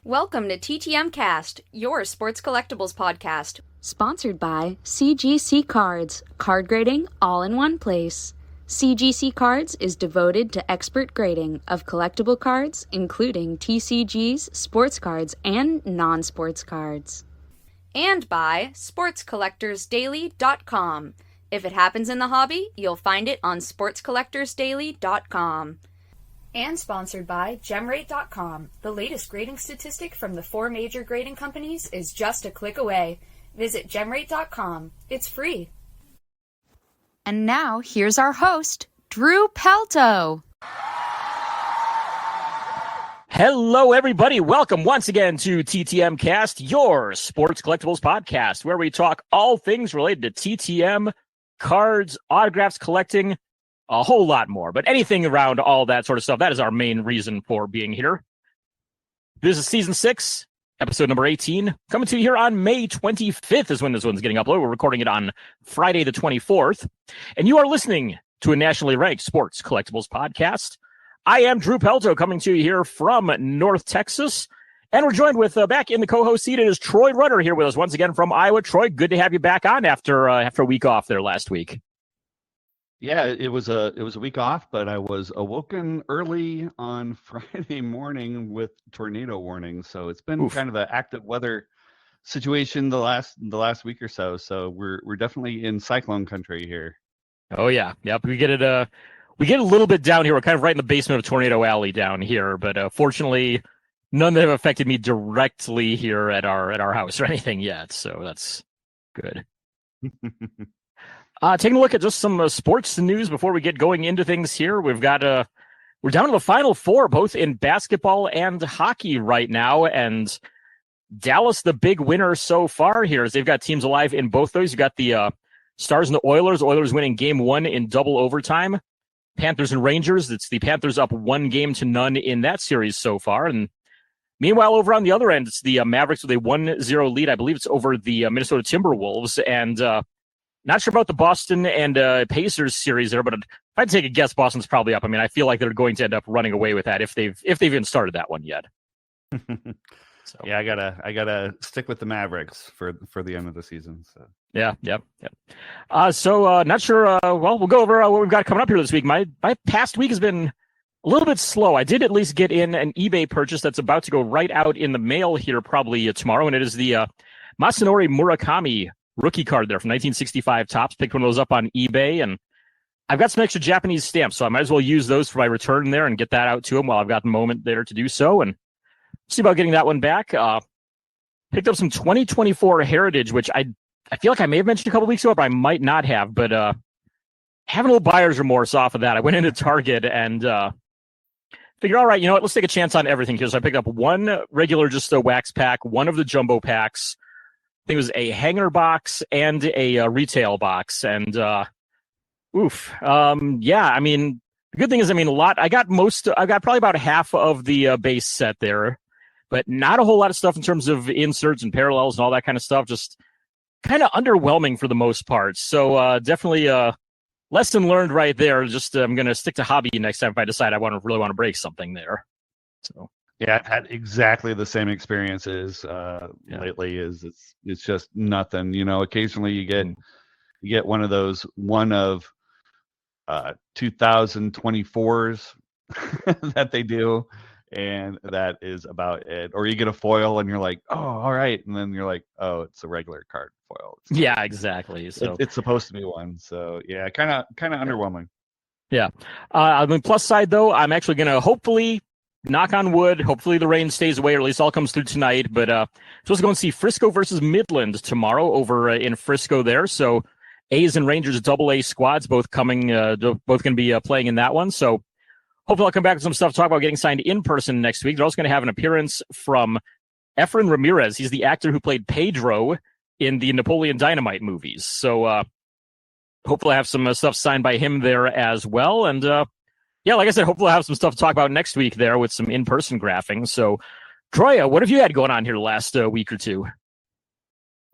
Welcome to TTM Cast, your sports collectibles podcast. Sponsored by CGC Cards, card grading all in one place. CGC Cards is devoted to expert grading of collectible cards, including TCGs, sports cards, and non-sports cards. And by SportsCollectorsDaily.com. If it happens in the hobby, you'll find it on SportsCollectorsDaily.com. And sponsored by GemRate.com. The latest grading statistic from the 4 major grading companies is just a click away. Visit GemRate.com. It's free. And now, here's our host, Drew Pelto. Hello, everybody. Welcome once again to TTM Cast, your sports collectibles podcast, where we talk all things related to TTM, cards, autographs, collecting, a whole lot more. But anything around all that sort of stuff, that is our main reason for being here. This is Season 6, episode number 18. Coming to you here on May 25th is when this one's getting uploaded. We're recording it on Friday the 24th. And you are listening to a nationally ranked sports collectibles podcast. I am Drew Pelto, coming to you here from North Texas. And we're joined with, back in the co-host seat, it is Troy Rutter here with us once again from Iowa. Troy, good to have you back on after a week off there last week. Yeah, it was a week off, but I was awoken early on Friday morning with tornado warnings. So it's been kind of an active weather situation the last week or so. So we're definitely in cyclone country here. Oh yeah, yep. We get a little bit down here. We're kind of right in the basement of Tornado Alley down here, but fortunately, none that have affected me directly here at our house or anything yet. So that's good. Taking a look at just some sports news before we get going into things here. We've got we're down to the Final Four, both in basketball and hockey right now, and Dallas, the big winner so far here, as they've got teams alive in both those. You got the Stars and the Oilers. Oilers winning Game 1 in double overtime. Panthers and Rangers. It's the Panthers up 1-0 in that series so far, and meanwhile, over on the other end, it's the Mavericks with a 1-0 lead. I believe it's over the Minnesota Timberwolves, and not sure about the Boston and Pacers series there, but if I had to take a guess, Boston's probably up. I mean, I feel like they're going to end up running away with that if they've even started that one yet. So yeah, I gotta stick with the Mavericks for the end of the season. So yeah. So not sure. Well, we'll go over what we've got coming up here this week. My past week has been a little bit slow. I did at least get in an eBay purchase that's about to go right out in the mail here probably tomorrow, and it is the Masanori Murakami rookie card there from 1965 Topps. Picked one of those up on eBay, and I've got some extra Japanese stamps, so I might as well use those for my return there and get that out to him while I've got the moment there to do so, and see about getting that one back. Picked up some 2024 Heritage, which I feel like I may have mentioned a couple weeks ago, but I might not have, but having a little buyer's remorse off of that. I went into Target and figured, all right, you know what, let's take a chance on everything here. So I picked up one regular, just a wax pack, one of the jumbo packs. I think it was a hanger box and a retail box. And, yeah, I mean, the good thing is, I mean, I got probably about half of the base set there, but not a whole lot of stuff in terms of inserts and parallels and all that kind of stuff. Just kind of underwhelming for the most part. So, definitely, lesson learned right there. Just, I'm going to stick to hobby next time if I decide I really want to break something there. So. Yeah, I've had exactly the same experiences lately. It's just nothing. You know, occasionally you get one of 2024s that they do, and that is about it. Or you get a foil and you're like, oh, all right, and then you're like, oh, it's a regular card foil. Yeah, exactly. So it's supposed to be one. So yeah, kind of underwhelming. Yeah. On the plus side, though, I'm actually going to hopefully, knock on wood, hopefully the rain stays away, or at least all comes through tonight. But supposed to go and see Frisco versus Midland tomorrow over in Frisco there. So A's and Rangers AA squads both going to be playing in that one. So hopefully I'll come back with some stuff to talk about getting signed in person next week. They're also going to have an appearance from Efren Ramirez. He's the actor who played Pedro in the Napoleon Dynamite movies. So hopefully I have some stuff signed by him there as well. And yeah, like I said, hopefully I'll have some stuff to talk about next week there with some in-person graphing. So, Troy, what have you had going on here the last week or two?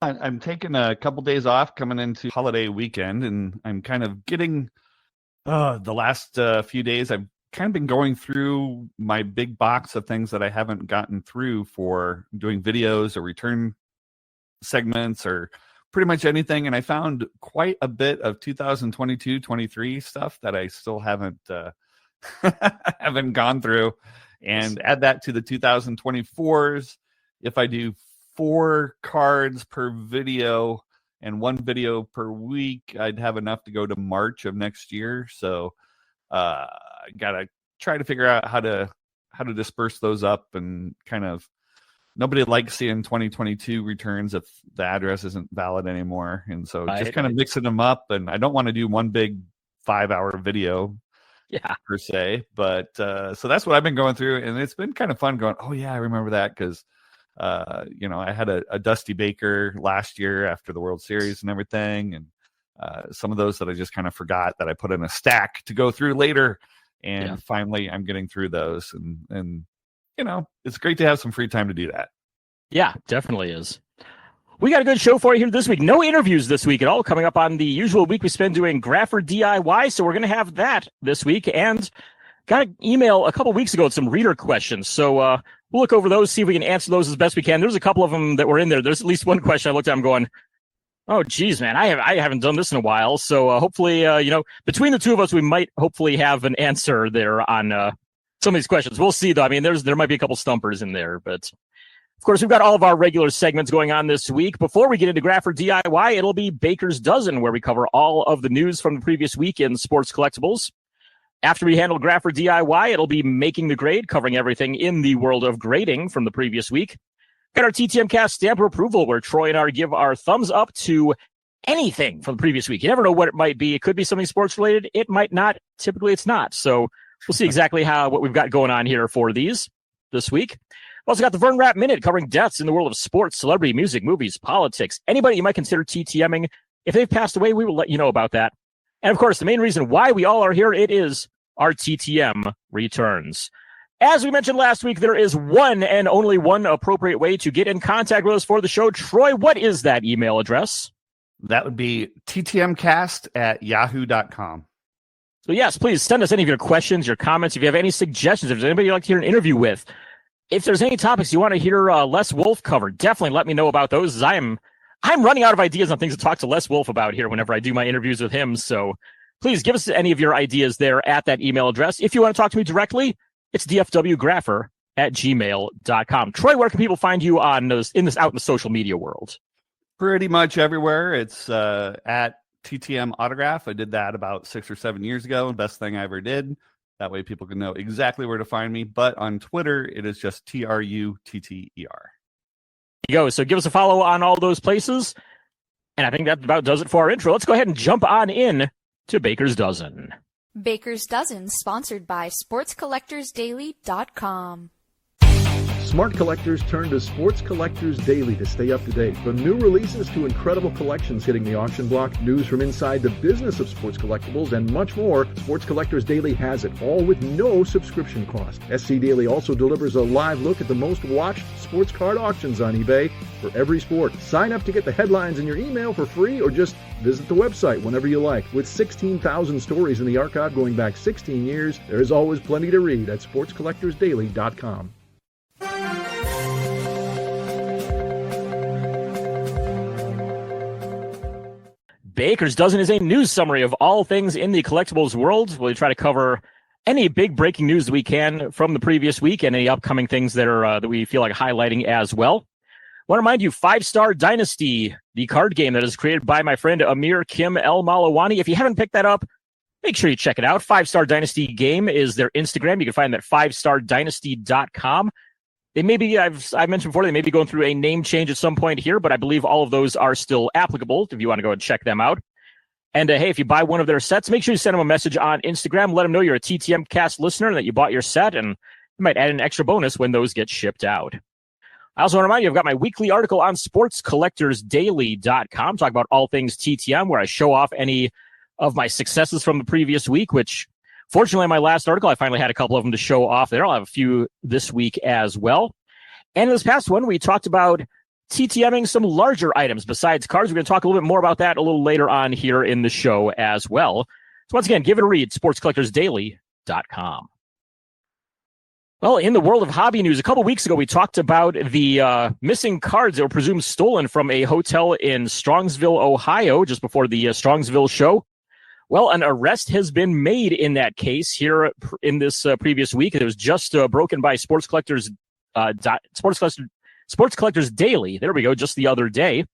I'm taking a couple days off coming into holiday weekend, and I'm kind of getting the last few days I've kind of been going through my big box of things that I haven't gotten through for doing videos or return segments or pretty much anything. And I found quite a bit of 2022-23 stuff that I still haven't haven't gone through. And add that to the 2024s. If I do 4 cards per video and 1 video per week, I'd have enough to go to March of next year. So I gotta try to figure out how to disperse those up, and kind of, nobody likes seeing 2022 returns if the address isn't valid anymore. And so just kind of mixing them up. And I don't want to do one big 5-hour video. Yeah, per se, but so that's what I've been going through, and it's been kind of fun going, oh yeah, I remember that, because I had a Dusty Baker last year after the World Series and everything, and some of those that I just kind of forgot that I put in a stack to go through later, and finally I'm getting through those, and it's great to have some free time to do that. Yeah, definitely is. We got a good show for you here this week. No interviews this week at all, coming up on the usual week we spend doing Grapher DIY. So we're going to have that this week. And got an email a couple weeks ago with some reader questions. So we'll look over those, see if we can answer those as best we can. There's a couple of them that were in there. There's at least one question I looked at, I'm going, oh, geez, man, I haven't done this in a while. So hopefully, between the two of us, we might hopefully have an answer there on some of these questions. We'll see, though. I mean, there might be a couple stumpers in there, but... Of course, we've got all of our regular segments going on this week. Before we get into Grapher DIY, it'll be Baker's Dozen, where we cover all of the news from the previous week in sports collectibles. After we handle Grapher DIY, it'll be Making the Grade, covering everything in the world of grading from the previous week. Got our TTM Cast stamp of approval, where Troy and I give our thumbs up to anything from the previous week. You never know what it might be. It could be something sports related. It might not. Typically, it's not. So we'll see exactly what we've got going on here for this week. We've also got the Vern Rapp Minute, covering deaths in the world of sports, celebrity, music, movies, politics, anybody you might consider TTMing. If they've passed away, we will let you know about that. And of course, the main reason why we all are here, it is our TTM returns. As we mentioned last week, there is one and only one appropriate way to get in contact with us for the show. Troy, what is that email address? That would be ttmcast@yahoo.com. So yes, please send us any of your questions, your comments. If you have any suggestions, if there's anybody you'd like to hear an interview with, if there's any topics you want to hear Les Wolf cover, definitely let me know about those. I'm running out of ideas on things to talk to Les Wolf about here whenever I do my interviews with him. So please give us any of your ideas there at that email address. If you want to talk to me directly, it's dfwgrapher@gmail.com. Troy, where can people find you out in the social media world? Pretty much everywhere. It's at TTM Autograph. I did that about 6 or 7 years ago. Best thing I ever did. That way people can know exactly where to find me. But on Twitter, it is just TRUTTER. There you go. So give us a follow on all those places. And I think that about does it for our intro. Let's go ahead and jump on in to Baker's Dozen. Baker's Dozen, sponsored by SportsCollectorsDaily.com. Smart collectors turn to Sports Collectors Daily to stay up to date. From new releases to incredible collections hitting the auction block, news from inside the business of sports collectibles, and much more, Sports Collectors Daily has it, all with no subscription cost. SC Daily also delivers a live look at the most watched sports card auctions on eBay for every sport. Sign up to get the headlines in your email for free, or just visit the website whenever you like. With 16,000 stories in the archive going back 16 years, there is always plenty to read at SportsCollectorsDaily.com. Baker's Dozen is a news summary of all things in the collectibles world. We'll try to cover any big breaking news that we can from the previous week and any upcoming things that are that we feel like highlighting as well. I want to remind you, 5-Star Dynasty, the card game that is created by my friend Amir Kim El Malawani. If you haven't picked that up, make sure you check it out. 5-Star Dynasty game is their Instagram. You can find that at 5stardynasty.com. They may be, I've mentioned before, they may be going through a name change at some point here, but I believe all of those are still applicable if you want to go and check them out. And hey, if you buy one of their sets, make sure you send them a message on Instagram. Let them know you're a TTM Cast listener and that you bought your set, and you might add an extra bonus when those get shipped out. I also want to remind you, I've got my weekly article on SportsCollectorsDaily.com, talk about all things TTM, where I show off any of my successes from the previous week, which fortunately, in my last article, I finally had a couple of them to show off there. I'll have a few this week as well. And in this past one, we talked about TTMing some larger items besides cards. We're going to talk a little bit more about that a little later on here in the show as well. So once again, give it a read, SportsCollectorsDaily.com. Well, in the world of hobby news, a couple weeks ago, we talked about the missing cards that were presumed stolen from a hotel in Strongsville, Ohio, just before the Strongsville show. Well, an arrest has been made in that case here in this previous week. It was just broken by Sports Collectors Daily. There we go, just the other day.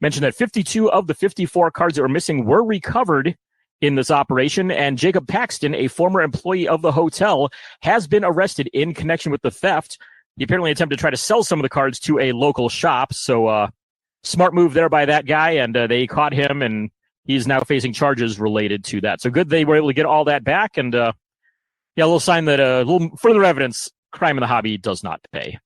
Mentioned that 52 of the 54 cards that were missing were recovered in this operation, and Jacob Paxton, a former employee of the hotel, has been arrested in connection with the theft. He apparently attempted to try to sell some of the cards to a local shop, so smart move there by that guy, and they caught him, and he's now facing charges related to that. So good they were able to get all that back, and a little sign that a little further evidence, crime in the hobby does not pay.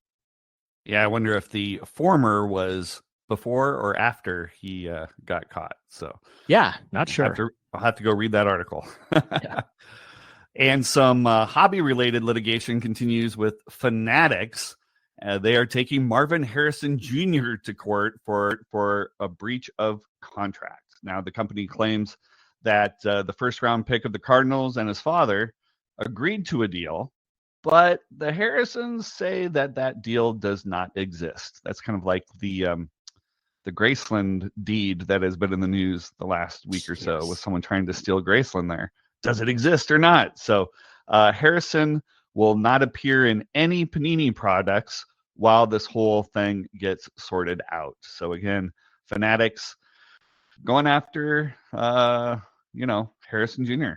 Yeah, I wonder if the former was before or after he got caught. So yeah, not sure. I'll have to go read that article. Yeah. And some hobby-related litigation continues with Fanatics. They are taking Marvin Harrison Jr. to court for a breach of contract. Now, the company claims that the first-round pick of the Cardinals and his father agreed to a deal, but the Harrisons say that deal does not exist. That's kind of like the Graceland deed that has been in the news the last week or so, with someone trying to steal Graceland there. Does it exist or not? So Harrison will not appear in any Panini products while this whole thing gets sorted out. So again, Fanatics going after, Harrison Jr.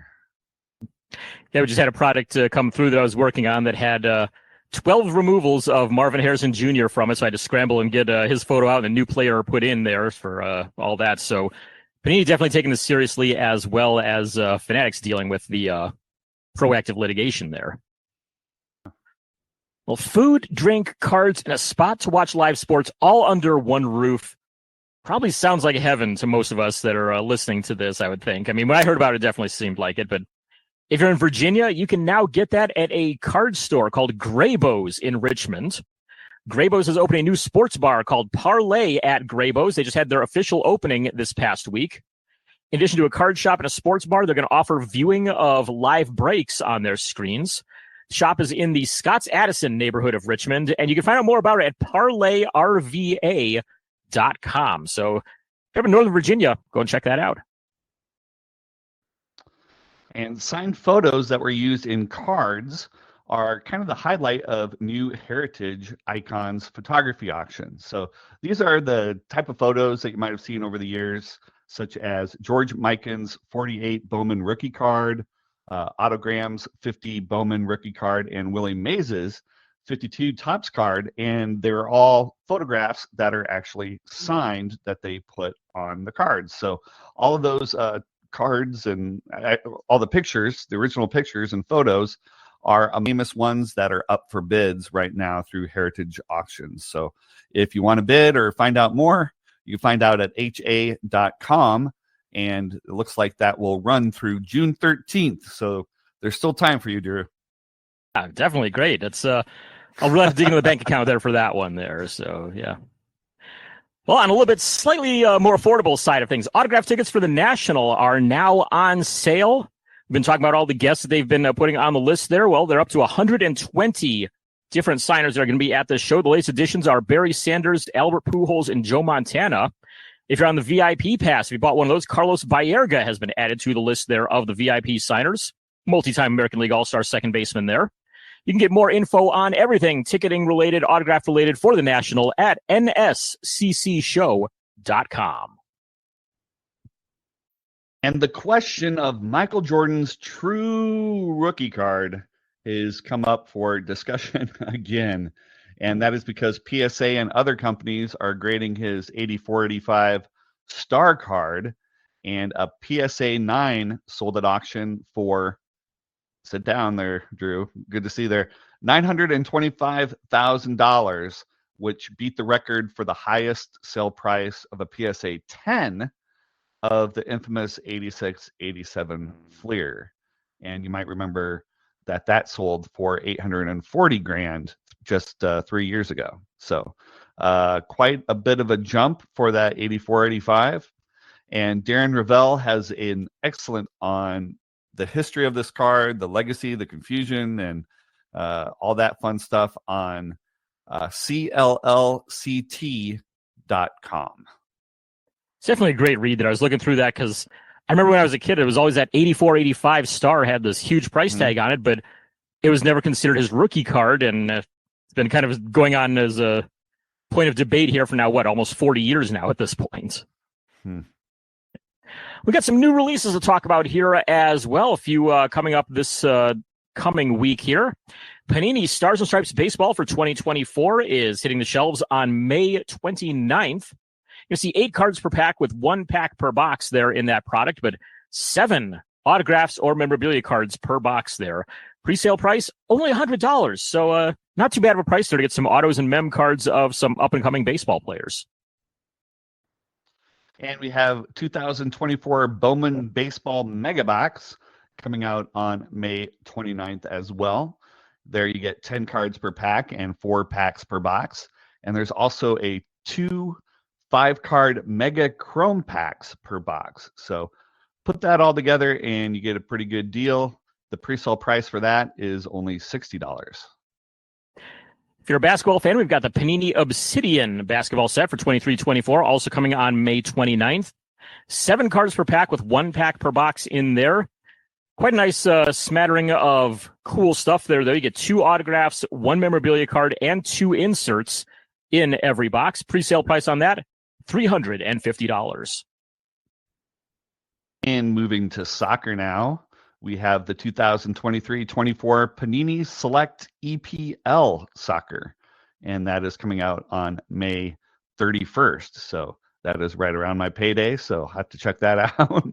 Yeah, we just had a product come through that I was working on that had 12 removals of Marvin Harrison Jr. from it, so I had to scramble and get his photo out and a new player put in there for all that. So Panini definitely taking this seriously, as well as Fanatics dealing with the proactive litigation there. Well, food, drink, cards, and a spot to watch live sports all under one roof probably sounds like heaven to most of us that are listening to this, I would think. I mean, when I heard about it, it definitely seemed like it, but if you're in Virginia, you can now get that at a card store called Graybo's in Richmond. Graybo's is opening a new sports bar called Parlay at Graybo's. They just had their official opening this past week. In addition to a card shop and a sports bar, they're going to offer viewing of live breaks on their screens. The shop is in the Scotts Addison neighborhood of Richmond, and you can find out more about it at parlayrva.com. So if you're in Northern Virginia, go and check that out. And signed photos that were used in cards are kind of the highlight of new Heritage Icons photography auctions. So these are the type of photos that you might have seen over the years, such as George Mikan's 48 Bowman rookie card, Autogram's 50 Bowman rookie card, and Willie Mays' 52 Topps card. And they're all photographs that are actually signed that they put on the cards. So all of those cards and all the pictures, the original pictures and photos, are famous ones that are up for bids right now through Heritage Auctions. So if you want to bid or find out more, you can find out at ha.com, and it looks like that will run through June 13th. So there's still time for you, Drew. Yeah, definitely great. That's I'll really have to dig into the bank account there for that one there. So yeah. Well, on a little bit slightly more affordable side of things, autograph tickets for the National are now on sale. We've been talking about all the guests that they've been putting on the list there. Well, they're up to 120 different signers that are going to be at the show. The latest additions are Barry Sanders, Albert Pujols, and Joe Montana. If you're on the VIP pass, if you bought one of those, Carlos Baerga has been added to the list there of the VIP signers. Multi-time American League All-Star second baseman there. You can get more info on everything ticketing related, autograph related for the National at nsccshow.com. And the question of Michael Jordan's true rookie card has come up for discussion again. And that is because PSA and other companies are grading his 84-85 star card, and a PSA 9 sold at auction for, sit down there, Drew, good to see there, $925,000, which beat the record for the highest sale price of a PSA 10 of the infamous 86-87 Fleer. And you might remember that sold for $840,000 just 3 years ago. So quite a bit of a jump for that 84-85. And Darren Ravel has an excellent on the history of this card, the legacy, the confusion, and all that fun stuff on cllct.com. It's definitely a great read that I was looking through that because I remember when I was a kid, it was always that 84, 85 star had this huge price tag on it, but it was never considered his rookie card. And it's been kind of going on as a point of debate here for now, almost 40 years now at this point. We got some new releases to talk about here as well. A few coming up this coming week here. Panini Stars and Stripes Baseball for 2024 is hitting the shelves on May 29th. You see 8 cards per pack with 1 pack per box there in that product, but 7 autographs or memorabilia cards per box there. Pre-sale price, only $100. So not too bad of a price there to get some autos and mem cards of some up-and-coming baseball players. And we have 2024 Bowman Baseball Mega Box coming out on May 29th as well. There you get 10 cards per pack and 4 packs per box. And there's also a 2 5-card Mega Chrome packs per box. So put that all together and you get a pretty good deal. The pre-sale price for that is only $60. If you're a basketball fan, we've got the Panini Obsidian basketball set for 23-24, also coming on May 29th. 7 cards per pack with 1 pack per box in there. Quite a nice smattering of cool stuff there, though. You get 2 autographs, 1 memorabilia card, and 2 inserts in every box. Pre-sale price on that, $350. And moving to soccer now, we have the 2023-24 Panini Select EPL Soccer, and that is coming out on May 31st. So that is right around my payday, so I'll have to check that out.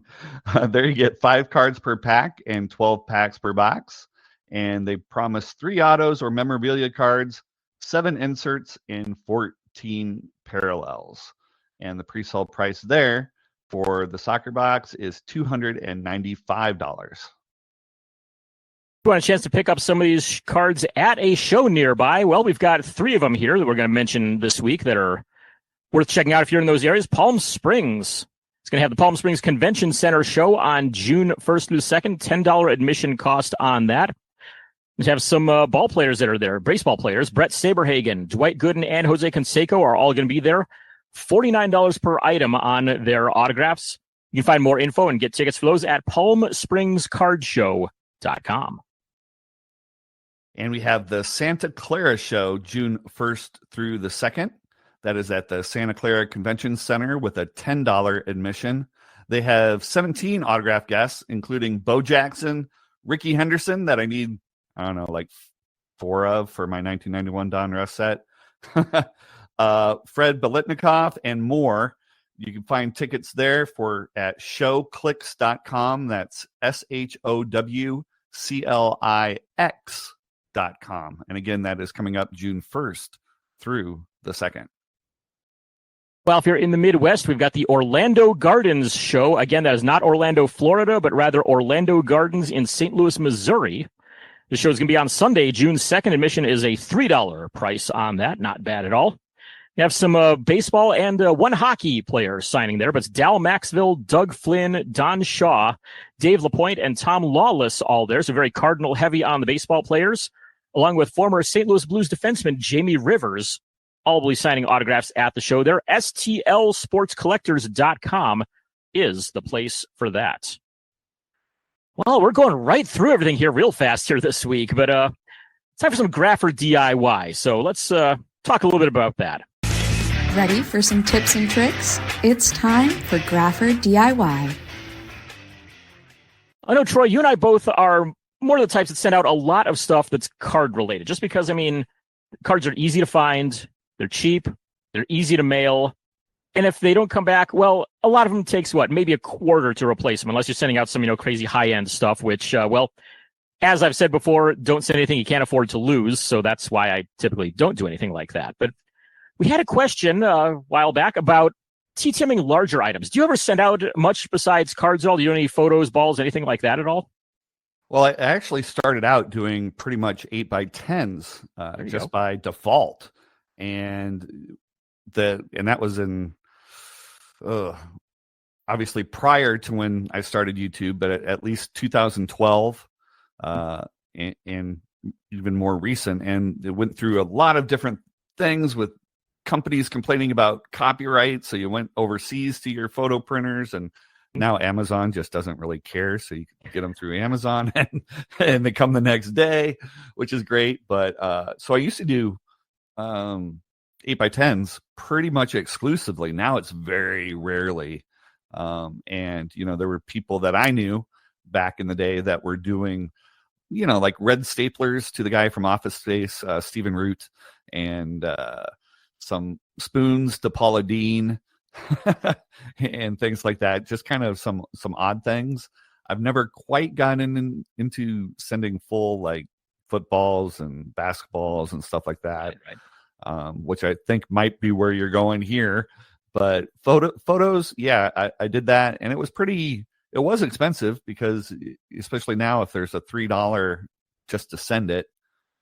There you get 5 cards per pack and 12 packs per box, and they promise 3 autos or memorabilia cards, 7 inserts, and 14 parallels. And the pre-sale price there for the soccer box is $295. If you want a chance to pick up some of these cards at a show nearby, well, we've got 3 of them here that we're going to mention this week that are worth checking out if you're in those areas. Palm Springs. It's going to have the Palm Springs Convention Center show on June 1st through 2nd. $10 admission cost on that. We have some ball players that are there, baseball players. Brett Saberhagen, Dwight Gooden, and Jose Canseco are all going to be there. $49 per item on their autographs. You can find more info and get tickets for those at palmspringscardshow.com. And we have the Santa Clara show June 1st through the 2nd. That is at the Santa Clara Convention Center with a $10 admission. They have 17 autograph guests, including Bo Jackson, Ricky Henderson, that I need, I don't know, like 4 of for my 1991 Don Russ set, Fred Biletnikoff, and more. You can find tickets there at showclix.com. That's SHOWCLIX.com. And again, that is coming up June 1st through the 2nd. Well, if you're in the Midwest, we've got the Orlando Gardens show. Again, that is not Orlando, Florida, but rather Orlando Gardens in St. Louis, Missouri. The show is going to be on Sunday, June 2nd. Admission is a $3 price on that. Not bad at all. You have some baseball and 1 hockey player signing there, but it's Dal Maxville, Doug Flynn, Don Shaw, Dave LaPointe, and Tom Lawless all there. So very Cardinal heavy on the baseball players, along with former St. Louis Blues defenseman Jamie Rivers. All will be signing autographs at the show there. STLSportsCollectors.com is the place for that. Well, we're going right through everything here real fast here this week, but it's time for some Grapher DIY. So let's talk a little bit about that. Ready for some tips and tricks? It's time for Grapher DIY. I know, Troy, you and I both are more of the types that send out a lot of stuff that's card related, just because, I mean, cards are easy to find. They're cheap. They're easy to mail. And if they don't come back, well, a lot of them takes maybe a quarter to replace them, unless you're sending out some, crazy high-end stuff, which, as I've said before, don't send anything you can't afford to lose. So that's why I typically don't do anything like that. But we had a question a while back about TTMing larger items. Do you ever send out much besides cards at all? Do you do any photos, balls, anything like that at all? Well, I actually started out doing pretty much 8x10s just by default. And that was in obviously prior to when I started YouTube, but at least 2012. And even more recent, and it went through a lot of different things with companies complaining about copyright. So you went overseas to your photo printers, and now Amazon just doesn't really care. So you can get them through Amazon and they come the next day, which is great. But so I used to do 8x10s pretty much exclusively. Now it's very rarely. And, there were people that I knew back in the day that were doing, like red staplers to the guy from Office Space, Stephen Root, and some spoons to Paula Dean and things like that. Just kind of some odd things. I've never quite gotten into sending full like footballs and basketballs and stuff like that, right. Which I think might be where you're going here. But photos, yeah, I did that, and it was expensive, because especially now, if there's a $3 just to send it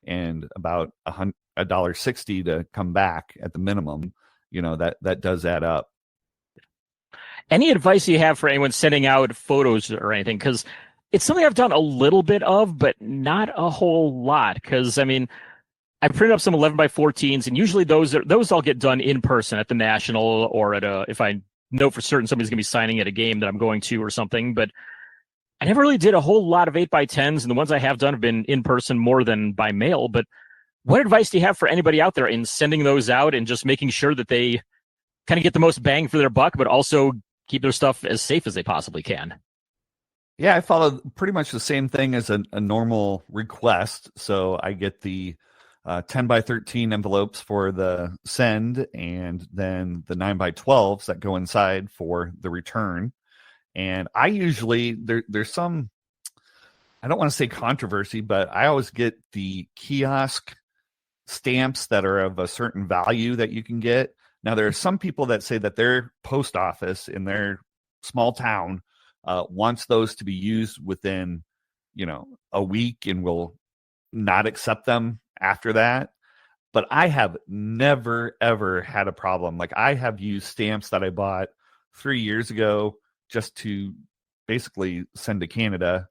and about $1.60 to come back at the minimum, that does add up. Any advice you have for anyone sending out photos or anything? Because it's something I've done a little bit of, but not a whole lot. Because I printed up some 11x14s, and usually those all get done in person at the National, or if I know for certain somebody's going to be signing at a game that I'm going to or something. But I never really did a whole lot of 8x10s, and the ones I have done have been in person more than by mail. But what advice do you have for anybody out there in sending those out and just making sure that they kind of get the most bang for their buck, but also keep their stuff as safe as they possibly can? Yeah, I follow pretty much the same thing as a normal request. So I get the 10x13 envelopes for the send, and then the 9x12s that go inside for the return. And I usually, there's some, I don't want to say controversy, but I always get the kiosk stamps that are of a certain value that you can get. Now, there are some people that say that their post office in their small town wants those to be used within, a week, and will not accept them after that. But I have never, ever had a problem. Like, I have used stamps that I bought 3 years ago just to basically send to Canada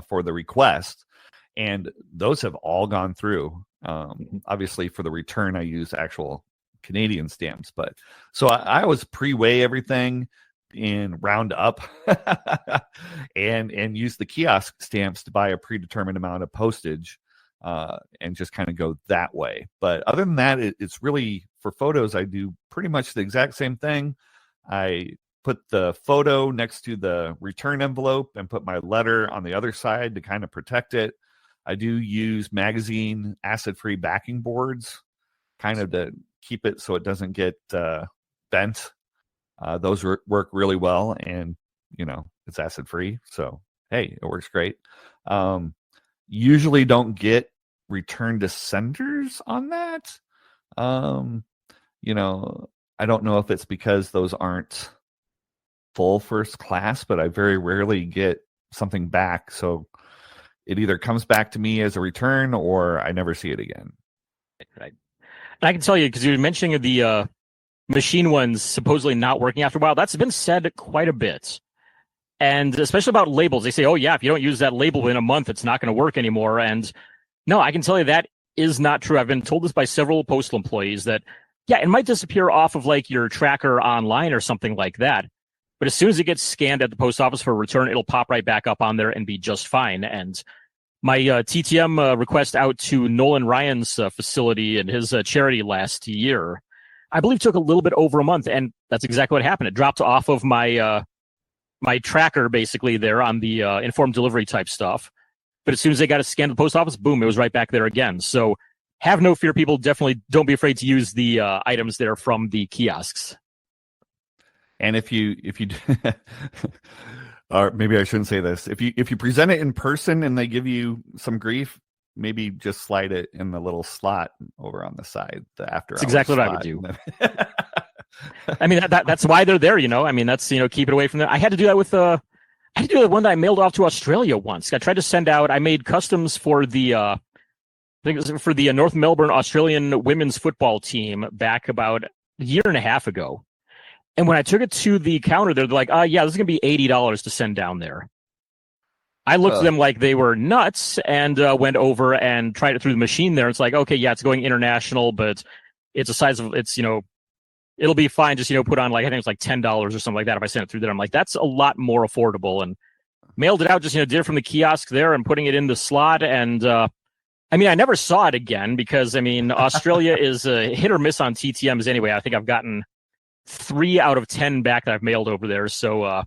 for the request. And those have all gone through. Obviously, for the return, I use actual Canadian stamps. But so I always pre-weigh everything and round up and use the kiosk stamps to buy a predetermined amount of postage. And just kind of go that way. But other than that, it's really, for photos, I do pretty much the exact same thing. I put the photo next to the return envelope and put my letter on the other side to kind of protect it. I do use magazine acid-free backing boards kind of to keep it so it doesn't get bent. Those work really well, and it's acid-free, so hey, it works great. Usually don't get return to senders on that. I don't know if it's because those aren't full first class, but I very rarely get something back. So it either comes back to me as a return, or I never see it again. Right. And I can tell you, because you were mentioning the machine ones supposedly not working after a while, that's been said quite a bit. And especially about labels, they say, oh, yeah, if you don't use that label in a month, it's not going to work anymore. And no, I can tell you that is not true. I've been told this by several postal employees that, yeah, it might disappear off of like your tracker online or something like that. But as soon as it gets scanned at the post office for a return, it'll pop right back up on there and be just fine. And my TTM request out to Nolan Ryan's facility and his charity last year, I believe took a little bit over a month. And that's exactly what happened. It dropped off of my tracker basically there on the informed delivery type stuff. But as soon as they got it scanned at the post office, boom, it was right back there again. So have no fear, people. Definitely don't be afraid to use the items there from the kiosks. And if you or maybe I shouldn't say this, if you present it in person and they give you some grief, maybe just slide it in the little slot over on the side, the after hours. That's exactly what I would do. I mean, that's why they're there, I mean, that's, keep it away from there. I had to do that with I had to do that one that I mailed off to Australia once. I tried to send out, I made customs for the, I think it was for the North Melbourne Australian women's football team back about a year and a half ago. And when I took it to the counter, they're like, yeah, this is going to be $80 to send down there. I looked at them like they were nuts and went over and tried it through the machine there. It's like, okay, yeah, it's going international, but it's a size of, it's, it'll be fine. Just, put on like, I think it's like $10 or something like that. If I send it through there, I'm like, that's a lot more affordable, and mailed it out, just, did it from the kiosk there and putting it in the slot. And, I never saw it again because, Australia is a hit or miss on TTMs anyway. I think I've gotten 3 out of 10 back that I've mailed over there. So,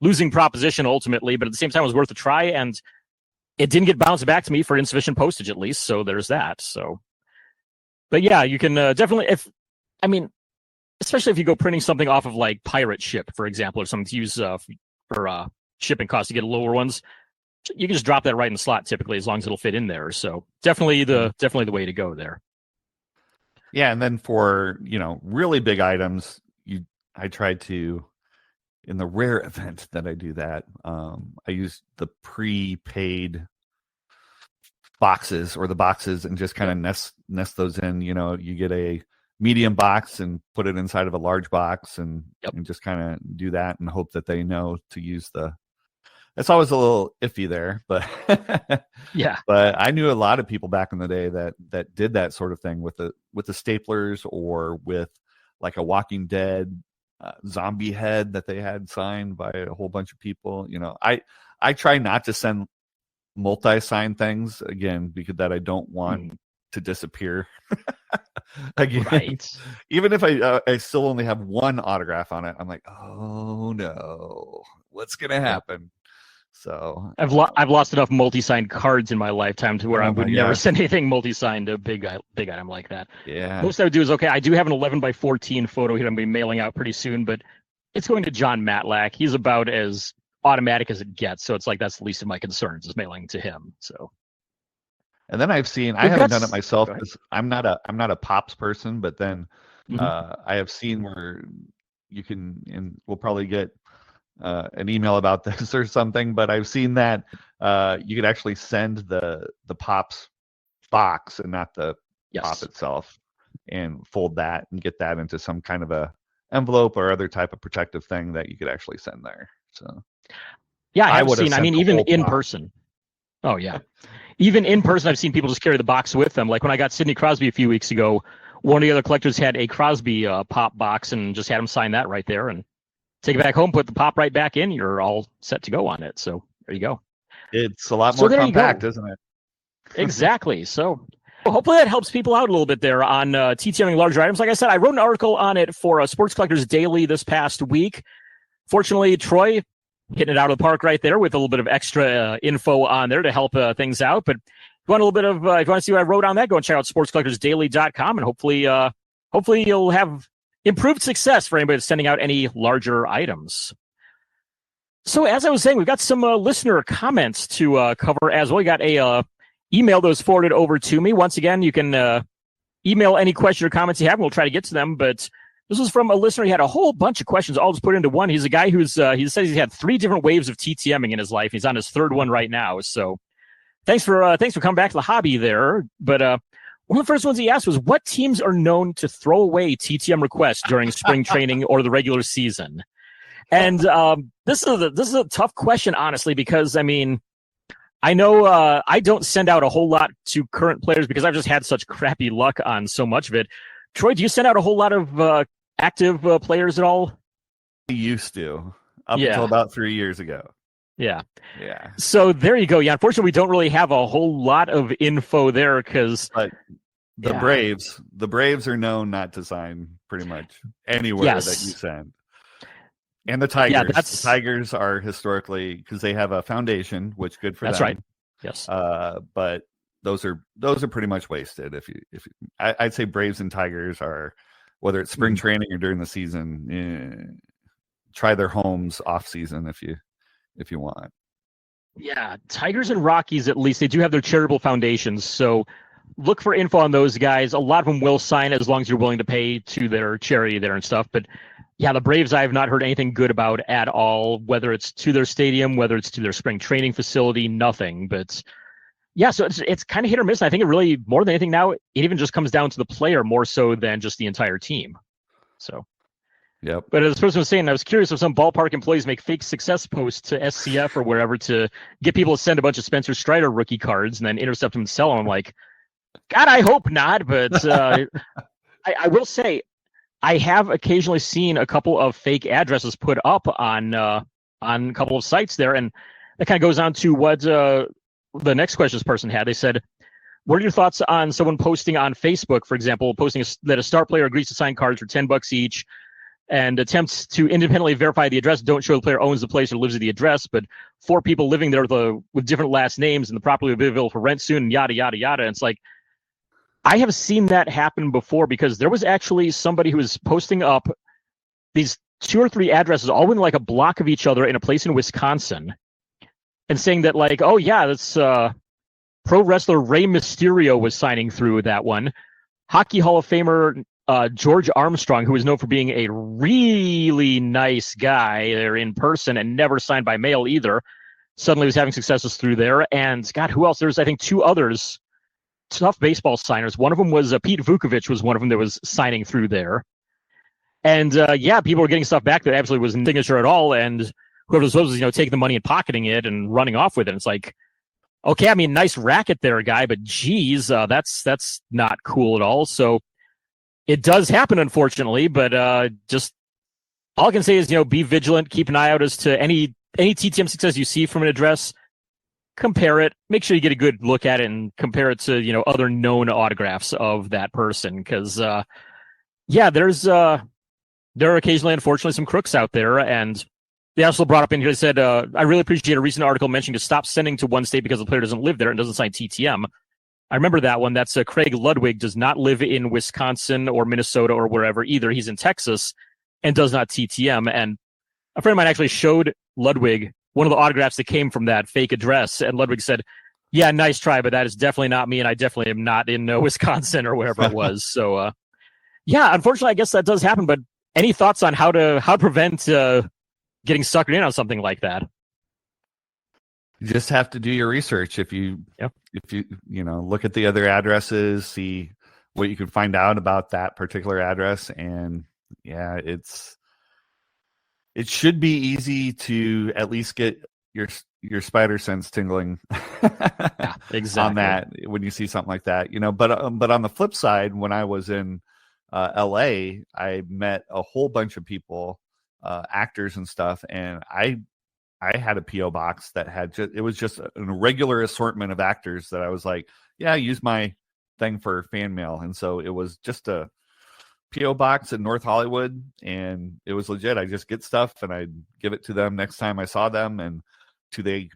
losing proposition ultimately, but at the same time, it was worth a try, and it didn't get bounced back to me for insufficient postage at least. So there's that. So, but yeah, you can definitely, especially if you go printing something off of like Pirate Ship, for example, or something to use for shipping costs to get lower ones, you can just drop that right in the slot typically, as long as it'll fit in there. So definitely the way to go there. Yeah, and then for really big items, I tried to. In the rare event that I do that, I use the prepaid boxes or the boxes and just kind of nest those in. You get a medium box and put it inside of a large box and just kind of do that and hope that they know to use the. It's always a little iffy there, but yeah. But I knew a lot of people back in the day that did that sort of thing with the staplers or with like a Walking Dead zombie head that they had signed by a whole bunch of people. I try not to send multi-signed things again because that I don't want to disappear again. Right. Even if I still only have one autograph on it, I'm like, oh no, what's gonna happen? So I've lost enough multi-signed cards in my lifetime to where I would never send anything multi-signed to a big item like that. Yeah. Most I would do is, okay, I do have an 11x14 photo here I'm going to be mailing out pretty soon, but it's going to John Matlack. He's about as automatic as it gets. So it's like, that's the least of my concerns is mailing to him. So. And then I haven't done it myself because I'm not a Pops person, but then I have seen where you can, and we'll probably get an email about this or something, but I've seen that you could actually send the Pops box and not the Pop itself, and fold that and get that into some kind of a envelope or other type of protective thing that you could actually send there. So yeah, I have seen. Even in person. Oh yeah, even in person, I've seen people just carry the box with them. Like when I got Sidney Crosby a few weeks ago, one of the other collectors had a Crosby Pop box and just had him sign that right there and take it back home, put the Pop right back in. You're all set to go on it. So there you go. It's a lot more compact, isn't it? Exactly. So hopefully that helps people out a little bit there on TTMing larger items. Like I said, I wrote an article on it for Sports Collectors Daily this past week. Fortunately, Troy hitting it out of the park right there with a little bit of extra info on there to help things out. But if you want a little bit of, if you want to see what I wrote on that, go and check out sportscollectorsdaily.com, and hopefully you'll have improved success for anybody that's sending out any larger items. So as I was saying, we've got some listener comments to cover as well. We got a email that was forwarded over to me. Once again, you can email any question or comments you have, and we'll try to get to them. But this was from a listener. He had a whole bunch of questions all just put into one. He's a guy who's he says he's had 3 different waves of TTMing in his life. He's on his 3rd one right now. So thanks for coming back to the hobby there. But one of the first ones he asked was, what teams are known to throw away TTM requests during spring training or the regular season? And this is a tough question, honestly, because, I know I don't send out a whole lot to current players because I've just had such crappy luck on so much of it. Troy, do you send out a whole lot of active players at all? I used to, until about 3 years ago. Yeah. Yeah. So there you go. Yeah. Unfortunately, we don't really have a whole lot of info there because the Braves are known not to sign pretty much anywhere that you send. And the Tigers. The Tigers are historically, because they have a foundation, which good for them. That's right. Yes. But those are pretty much wasted. I'd say Braves and Tigers are, whether it's spring training or during the season, try their homes off season if you want. Yeah, Tigers and Rockies, at least, they do have their charitable foundations. So look for info on those guys. A lot of them will sign as long as you're willing to pay to their charity there and stuff. But yeah, the Braves, I have not heard anything good about at all, whether it's to their stadium, whether it's to their spring training facility, nothing. But yeah, so it's kind of hit or miss. I think it really, more than anything now, it even just comes down to the player more so than just the entire team. So Yep. But as the person was saying, I was curious if some ballpark employees make fake success posts to SCF or wherever to get people to send a bunch of Spencer Strider rookie cards and then intercept them and sell them. I'm like, God, I hope not. But I will say, I have occasionally seen a couple of fake addresses put up on a couple of sites there, and that kind of goes on to what the next question this person had. They said, what are your thoughts on someone posting on Facebook, for example, posting that a star player agrees to sign cards for $10 each, and attempts to independently verify the address don't show the player owns the place or lives at the address, but 4 people living there with different last names and the property will be available for rent soon, and yada, yada, yada. And it's like, I have seen that happen before because there was actually somebody who was posting up these 2 or 3 addresses all within like a block of each other in a place in Wisconsin and saying that like, oh yeah, that's pro wrestler Rey Mysterio was signing through that one. Hockey Hall of Famer George Armstrong, who is known for being a really nice guy there in person and never signed by mail either, suddenly was having successes through there. And God, who else? There's, I think, 2 others, tough baseball signers. One of them was Pete Vukovich was one of them that was signing through there. And yeah, people were getting stuff back that absolutely wasn't signature at all. And whoever was supposed to, taking the money and pocketing it and running off with it. It's like, okay, I mean, nice racket there, guy, but geez, that's not cool at all. So it does happen, unfortunately, but just all I can say is, be vigilant, keep an eye out as to any TTM success you see from an address, compare it, make sure you get a good look at it and compare it to, other known autographs of that person. Because, yeah, there are occasionally, unfortunately, some crooks out there. And they also brought up in here, they said, I really appreciate a recent article mentioning to stop sending to one state because the player doesn't live there and doesn't sign TTM. I remember that one. That's Craig Ludwig does not live in Wisconsin or Minnesota or wherever either. He's in Texas and does not TTM. And a friend of mine actually showed Ludwig one of the autographs that came from that fake address. And Ludwig said, yeah, nice try, but that is definitely not me. And I definitely am not in Wisconsin or wherever it was. So, yeah, unfortunately, I guess that does happen. But any thoughts on how to prevent getting suckered in on something like that? You just have to do your research. If you look at the other addresses, see what you can find out about that particular address, and yeah, it should be easy to at least get your spider sense tingling. Yeah, exactly. On that when you see something like that, But on the flip side, when I was in LA, I met a whole bunch of people, actors and stuff, and I had a PO box that had it was just a regular assortment of actors that I was like, yeah, use my thing for fan mail. And so it was just a PO box in North Hollywood, and it was legit. I just get stuff and I'd give it to them next time I saw them. And to the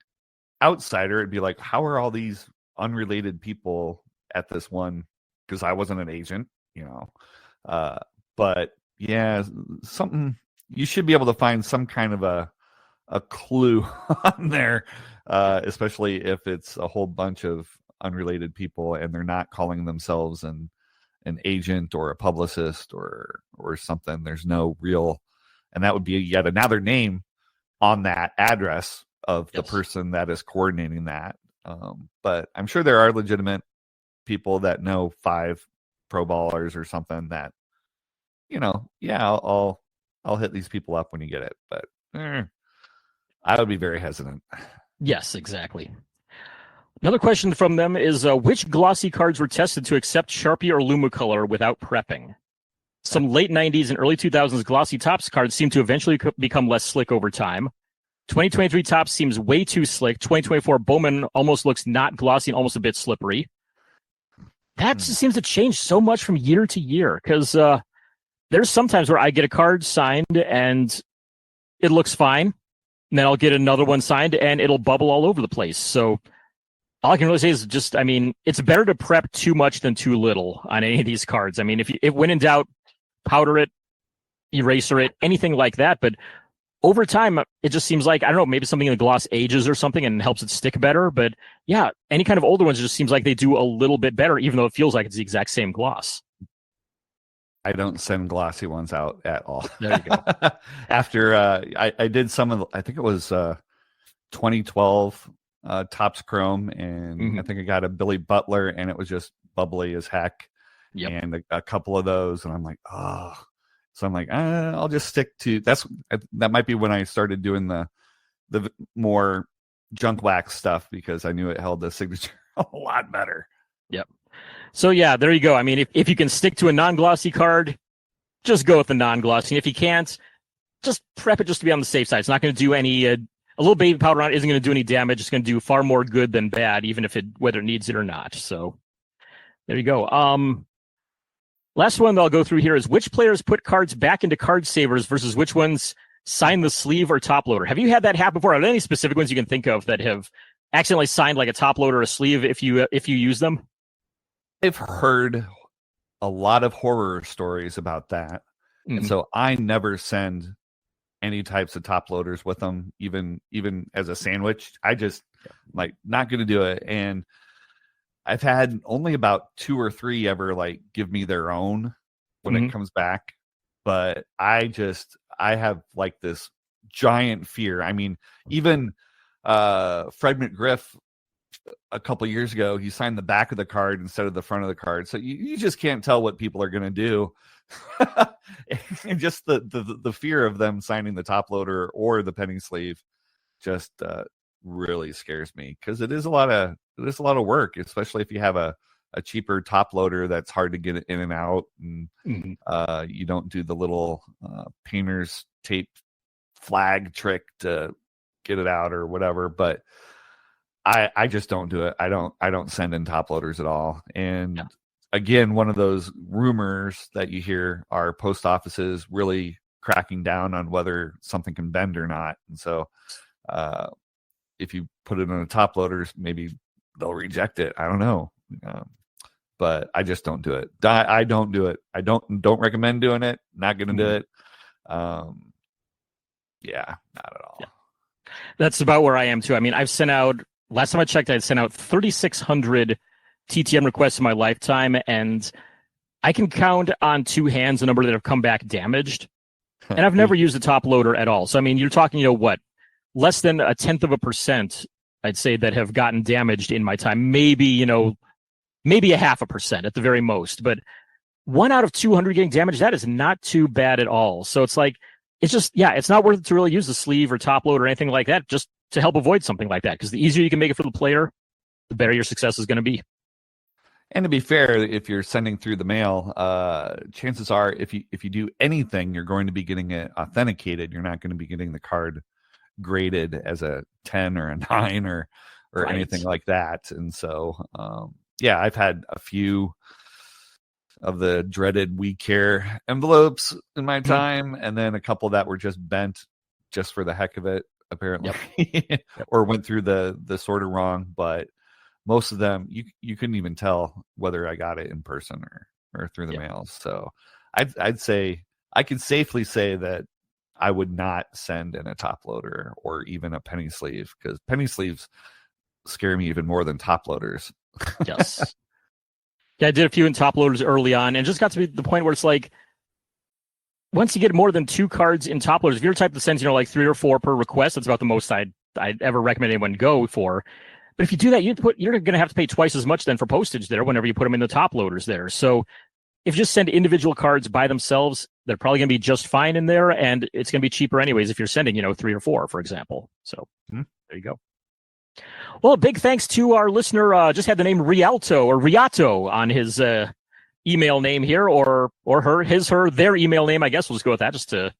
outsider, it'd be like, how are all these unrelated people at this one? Because I wasn't an agent, but yeah, something you should be able to find some kind of a clue on there, especially if it's a whole bunch of unrelated people and they're not calling themselves an agent or a publicist or something. There's no real, and that would be yet another name on that address of the person that is coordinating that. But I'm sure there are legitimate people that know 5 pro ballers or something that, yeah, I'll hit these people up when you get it, but I would be very hesitant. Yes, exactly. Another question from them is, which glossy cards were tested to accept Sharpie or Lumicolor without prepping? Some late 90s and early 2000s glossy Topps cards seem to eventually become less slick over time. 2023 Topps seems way too slick. 2024 Bowman almost looks not glossy and almost a bit slippery. That just seems to change so much from year to year, because there's sometimes where I get a card signed and it looks fine. And then I'll get another one signed and it'll bubble all over the place. So all I can really say is just, it's better to prep too much than too little on any of these cards. If when in doubt, powder it, eraser it, anything like that. But over time, it just seems like, I don't know, maybe something in the gloss ages or something and helps it stick better. But yeah, any kind of older ones, it just seems like they do a little bit better, even though it feels like it's the exact same gloss. I don't send glossy ones out at all. There you go. After I did some of I think it was 2012 Topps Chrome, and I think I got a Billy Butler, and it was just bubbly as heck. Yep. And a couple of those, and I'm like, oh. So I'm like, I'll just stick to that might be when I started doing the more junk wax stuff, because I knew it held the signature a lot better. Yep. So yeah, there you go. I mean, if you can stick to a non-glossy card, just go with the non-glossy. If you can't, just prep it just to be on the safe side. It's not going to do any, a little baby powder on it isn't going to do any damage. It's going to do far more good than bad, even if whether it needs it or not. So there you go. Last one that I'll go through here is which players put cards back into card savers versus which ones sign the sleeve or top loader. Have you had that happen before? Are there any specific ones you can think of that have accidentally signed like a top loader or a sleeve if you use them? I've heard a lot of horror stories about that. Mm-hmm. And so I never send any types of top loaders with them, even as a sandwich. I just like not going to do it. And I've had only about 2 or 3 ever like give me their own when it comes back. But I have like this giant fear. I mean, even Fred McGriff a couple years ago, he signed the back of the card instead of the front of the card. So you just can't tell what people are going to do. And just the fear of them signing the top loader or the penny sleeve just really scares me, because it is a lot of work, especially if you have a cheaper top loader that's hard to get in and out, and you don't do the little painter's tape flag trick to get it out or whatever. But I just don't do it. I don't send in top loaders at all. And again, one of those rumors that you hear are post offices really cracking down on whether something can bend or not. And so if you put it on a top loaders, maybe they'll reject it. I don't know. But I just don't do it. I don't do it. I don't recommend doing it. Not going to do it. Yeah, not at all. Yeah. That's about where I am too. I mean, I've sent out, last time I checked, I'd sent out 3,600 TTM requests in my lifetime, and I can count on 2 hands the number that have come back damaged. And I've never used a top loader at all. So, I mean, you're talking, less than 0.1%, I'd say, that have gotten damaged in my time. Maybe 0.5% at the very most. But 1 out of 200 getting damaged, that is not too bad at all. So it's like, it's not worth it to really use the sleeve or top load or anything like that, just to help avoid something like that. Because the easier you can make it for the player, the better your success is going to be. And to be fair, if you're sending through the mail, chances are if you do anything, you're going to be getting it authenticated. You're not going to be getting the card graded as a 10 or a 9 or anything like that. And so, I've had a few of the dreaded We Care envelopes in my time, and then a couple that were just bent just for the heck of it, apparently, or went through the sorter wrong. But most of them, you couldn't even tell whether I got it in person or through the mail. So I'd say I can safely say that I would not send in a top loader or even a penny sleeve, because penny sleeves scare me even more than top loaders. Yes. Yeah, I did a few in top loaders early on, and just got to be the point where it's like, once you get more than 2 cards in top loaders, if you're the type that sends, like 3 or 4 per request, that's about the most I'd ever recommend anyone go for. But if you do that, you're going to have to pay twice as much then for postage there whenever you put them in the top loaders there. So if you just send individual cards by themselves, they're probably going to be just fine in there, and it's going to be cheaper anyways if you're sending, 3 or 4, for example. So there you go. Well, a big thanks to our listener. Just had the name Riato on his email name here, or their email name. I guess we'll just go with that, just to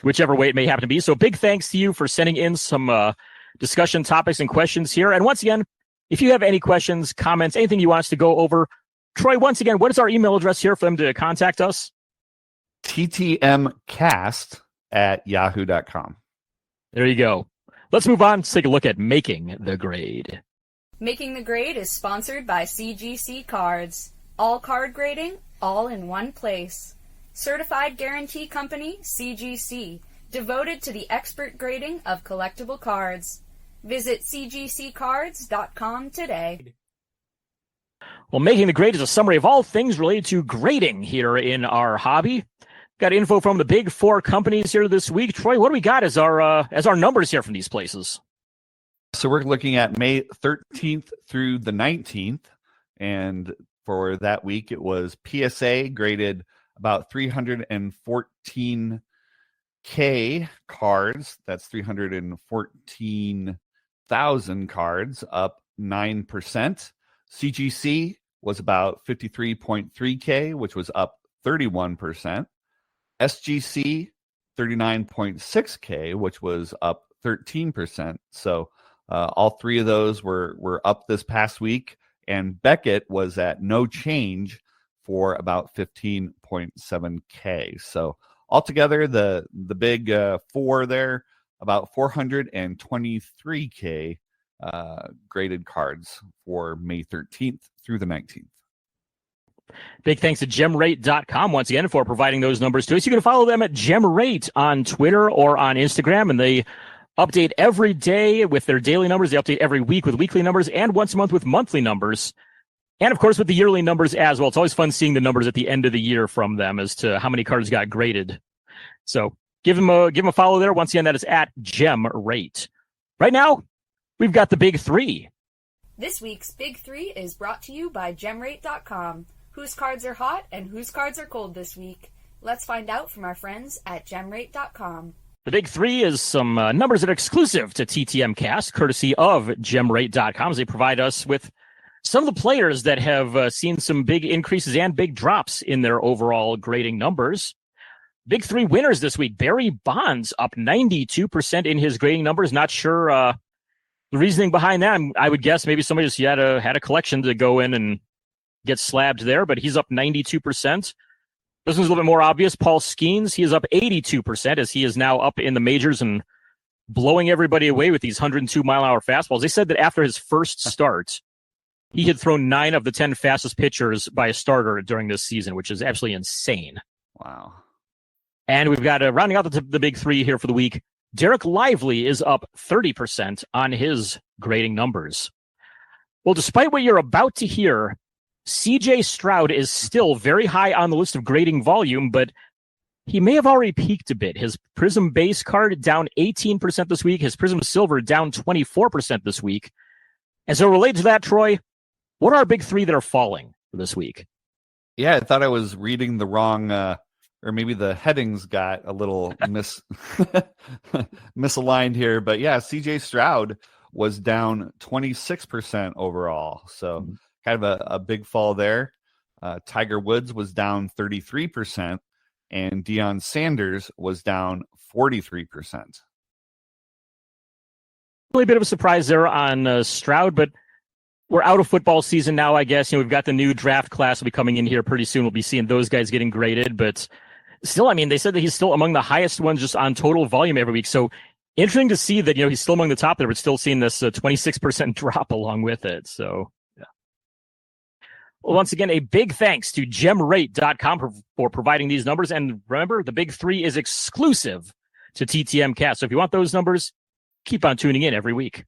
whichever way it may happen to be. So big thanks to you for sending in some discussion topics and questions here. And once again, if you have any questions, comments, anything you want us to go over, Troy, once again, what is our email address here for them to contact us? ttmcast@yahoo.com. There you go. Let's move on to take a look at Making the Grade. Making the Grade is sponsored by CGC Cards. All card grading, all in one place. Certified Guarantee Company, CGC, devoted to the expert grading of collectible cards. Visit cgccards.com today. Well, Making the Grade is a summary of all things related to grading here in our hobby. Got info from the big 4 companies here this week. Troy, what do we got as our numbers here from these places? So we're looking at May 13th through the 19th. And for that week, it was PSA graded about 314K cards. That's 314,000 cards, up 9%. CGC was about 53.3K, which was up 31%. SGC 39.6K, which was up 13%. So all three of those were up this past week, and Beckett was at no change for about 15.7K. So altogether, the big four there, about 423K graded cards for May 13th through the 19th. Big thanks to gemrate.com once again for providing those numbers to us. You can follow them at gemrate on Twitter or on Instagram, and they update every day with their daily numbers. They update every week with weekly numbers and once a month with monthly numbers. And, of course, with the yearly numbers as well. It's always fun seeing the numbers at the end of the year from them as to how many cards got graded. So give them a follow there. Once again, that is at gemrate. Right now, we've got the Big Three. This week's Big Three is brought to you by gemrate.com. Whose cards are hot and whose cards are cold this week? Let's find out from our friends at gemrate.com. The Big Three is some numbers that are exclusive to TTM Cast, courtesy of gemrate.com, as they provide us with some of the players that have seen some big increases and big drops in their overall grading numbers. Big Three winners this week. Barry Bonds up 92% in his grading numbers. Not sure the reasoning behind that. I would guess maybe somebody just had a collection to go in and get slabbed there, but he's up 92%. This one's a little bit more obvious. Paul Skeens, he is up 82% as he is now up in the majors and blowing everybody away with these 102-mile-an-hour fastballs. They said that after his first start, he had thrown 9 of the 10 fastest pitchers by a starter during this season, which is absolutely insane. Wow. And we've got rounding out the Big Three here for the week. Derek Lively is up 30% on his grading numbers. Well, despite what you're about to hear, CJ Stroud is still very high on the list of grading volume, but he may have already peaked a bit. His Prism base card down 18% this week. His Prism Silver down 24% this week. And so related to that, Troy, what are our Big Three that are falling for this week? Yeah, I thought I was reading the wrong, or maybe the headings got a little misaligned here. But yeah, CJ Stroud was down 26% overall. So kind of a big fall there. Tiger Woods was down 33%, and Deion Sanders was down 43%. Really a bit of a surprise there on Stroud, but we're out of football season now, I guess. We've got the new draft class will be coming in here pretty soon. We'll be seeing those guys getting graded, but still, they said that he's still among the highest ones just on total volume every week. So interesting to see that, he's still among the top there, but still seeing this 26% drop along with it. So, yeah. Well, once again, a big thanks to gemrate.com for providing these numbers. And remember, the Big Three is exclusive to TTM Cast. So if you want those numbers, keep on tuning in every week.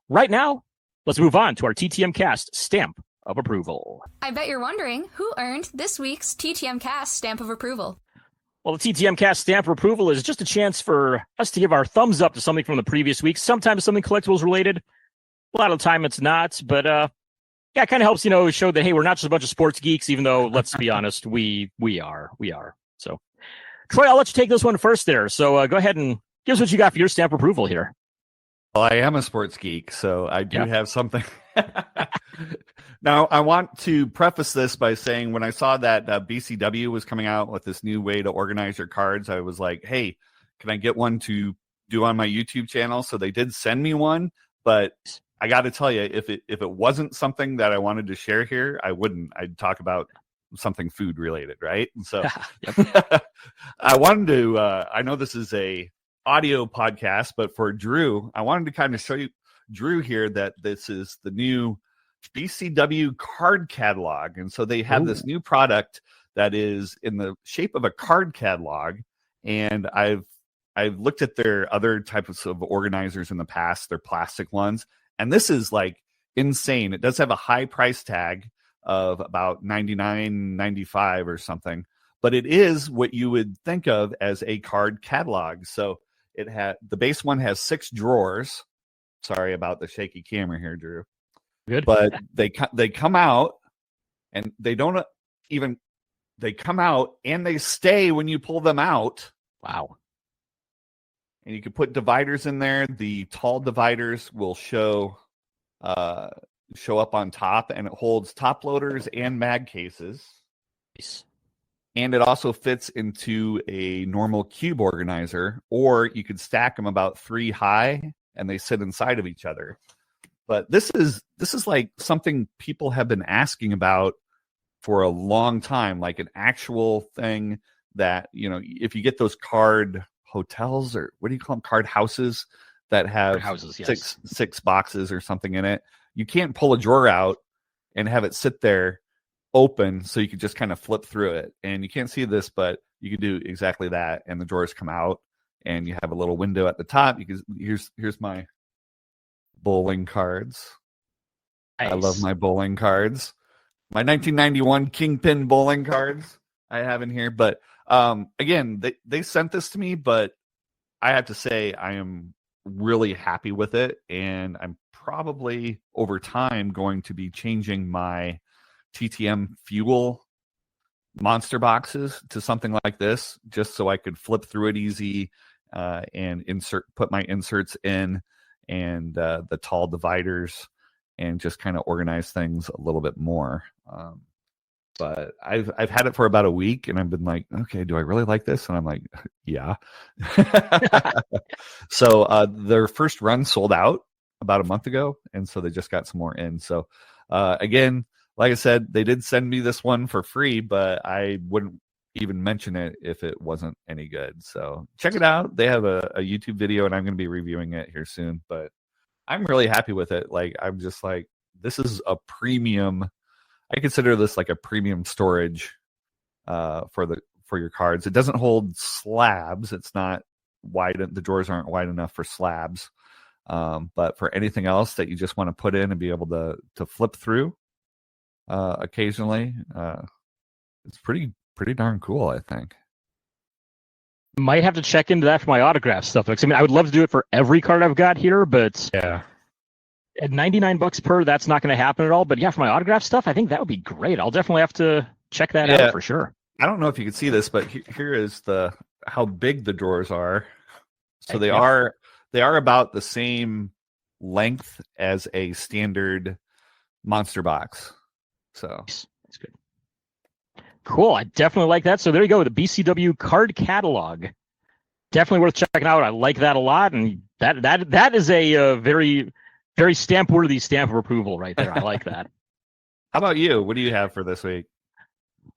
Right now, let's move on to our TTM Cast stamp of approval. I bet you're wondering who earned this week's TTM Cast stamp of approval. Well, the TTM Cast stamp of approval is just a chance for us to give our thumbs up to something from the previous week. Sometimes something collectibles related. A lot of the time it's not, but yeah, it kind of helps, show that, hey, we're not just a bunch of sports geeks, even though, let's be honest, we are. So, Troy, I'll let you take this one first there. So go ahead and give us what you got for your stamp of approval here. Well, I am a sports geek, so I do have something. Now, I want to preface this by saying when I saw that BCW was coming out with this new way to organize your cards, I was like, hey, can I get one to do on my YouTube channel? So they did send me one, but I got to tell you, if it wasn't something that I wanted to share here, I wouldn't. I'd talk about something food related, right? And so I wanted to, I know this is a audio podcast, but for Drew, I wanted to kind of show you Drew here that this is the new BCW card catalog. And so they have this new product that is in the shape of a card catalog. And I've looked at their other types of organizers in the past, their plastic ones. And this is like insane. It does have a high price tag of about $99.95 or something, but it is what you would think of as a card catalog. So it had the base one has 6 drawers. Sorry about the shaky camera here, Drew. Good. But they come out and they don't even they come out and they stay when you pull them out. Wow. And you can put dividers in there. The tall dividers will show up on top, and it holds top loaders and mag cases. Nice. And it also fits into a normal cube organizer, or you could stack them about 3 high and they sit inside of each other. But this is like something people have been asking about for a long time, like an actual thing that, if you get those card hotels, or what do you call them? Card houses that have houses, yes. six boxes or something in it. You can't pull a drawer out and have it sit there open so you could just kind of flip through it. And you can't see this, but you can do exactly that. And the drawers come out and you have a little window at the top. Here's my bowling cards. Nice. I love my bowling cards. My 1991 Kingpin bowling cards I have in here. But again, they sent this to me, but I have to say I am really happy with it. And I'm probably over time going to be changing my TTM fuel monster boxes to something like this, just so I could flip through it easy and put my inserts in, and the tall dividers, and just kind of organize things a little bit more. But I've had it for about a week, and I've been like, okay, do I really like this? And I'm like, yeah. So their first run sold out about a month ago, and so they just got some more in. So again, like I said, they did send me this one for free, but I wouldn't even mention it if it wasn't any good. So check it out. They have a YouTube video, and I'm going to be reviewing it here soon. But I'm really happy with it. Like, I'm just like, this is a premium. I consider this like a premium storage for your cards. It doesn't hold slabs. It's not wide. The drawers aren't wide enough for slabs. But for anything else that you just want to put in and be able to flip through occasionally, it's pretty darn cool, I think. Might have to check into that for my autograph stuff. I mean, I would love to do it for every card I've got here, but yeah, at $99 per, that's not going to happen at all. But yeah, for my autograph stuff, I think that would be great. I'll definitely have to check that out for sure. I don't know if you can see this, but here is how big the drawers are. So they are about the same length as a standard monster box. So that's good. Cool. I definitely like that. So there you go. The BCW card catalog. Definitely worth checking out. I like that a lot. And that is a very, very stamp-worthy stamp of approval right there. I like that. How about you? What do you have for this week?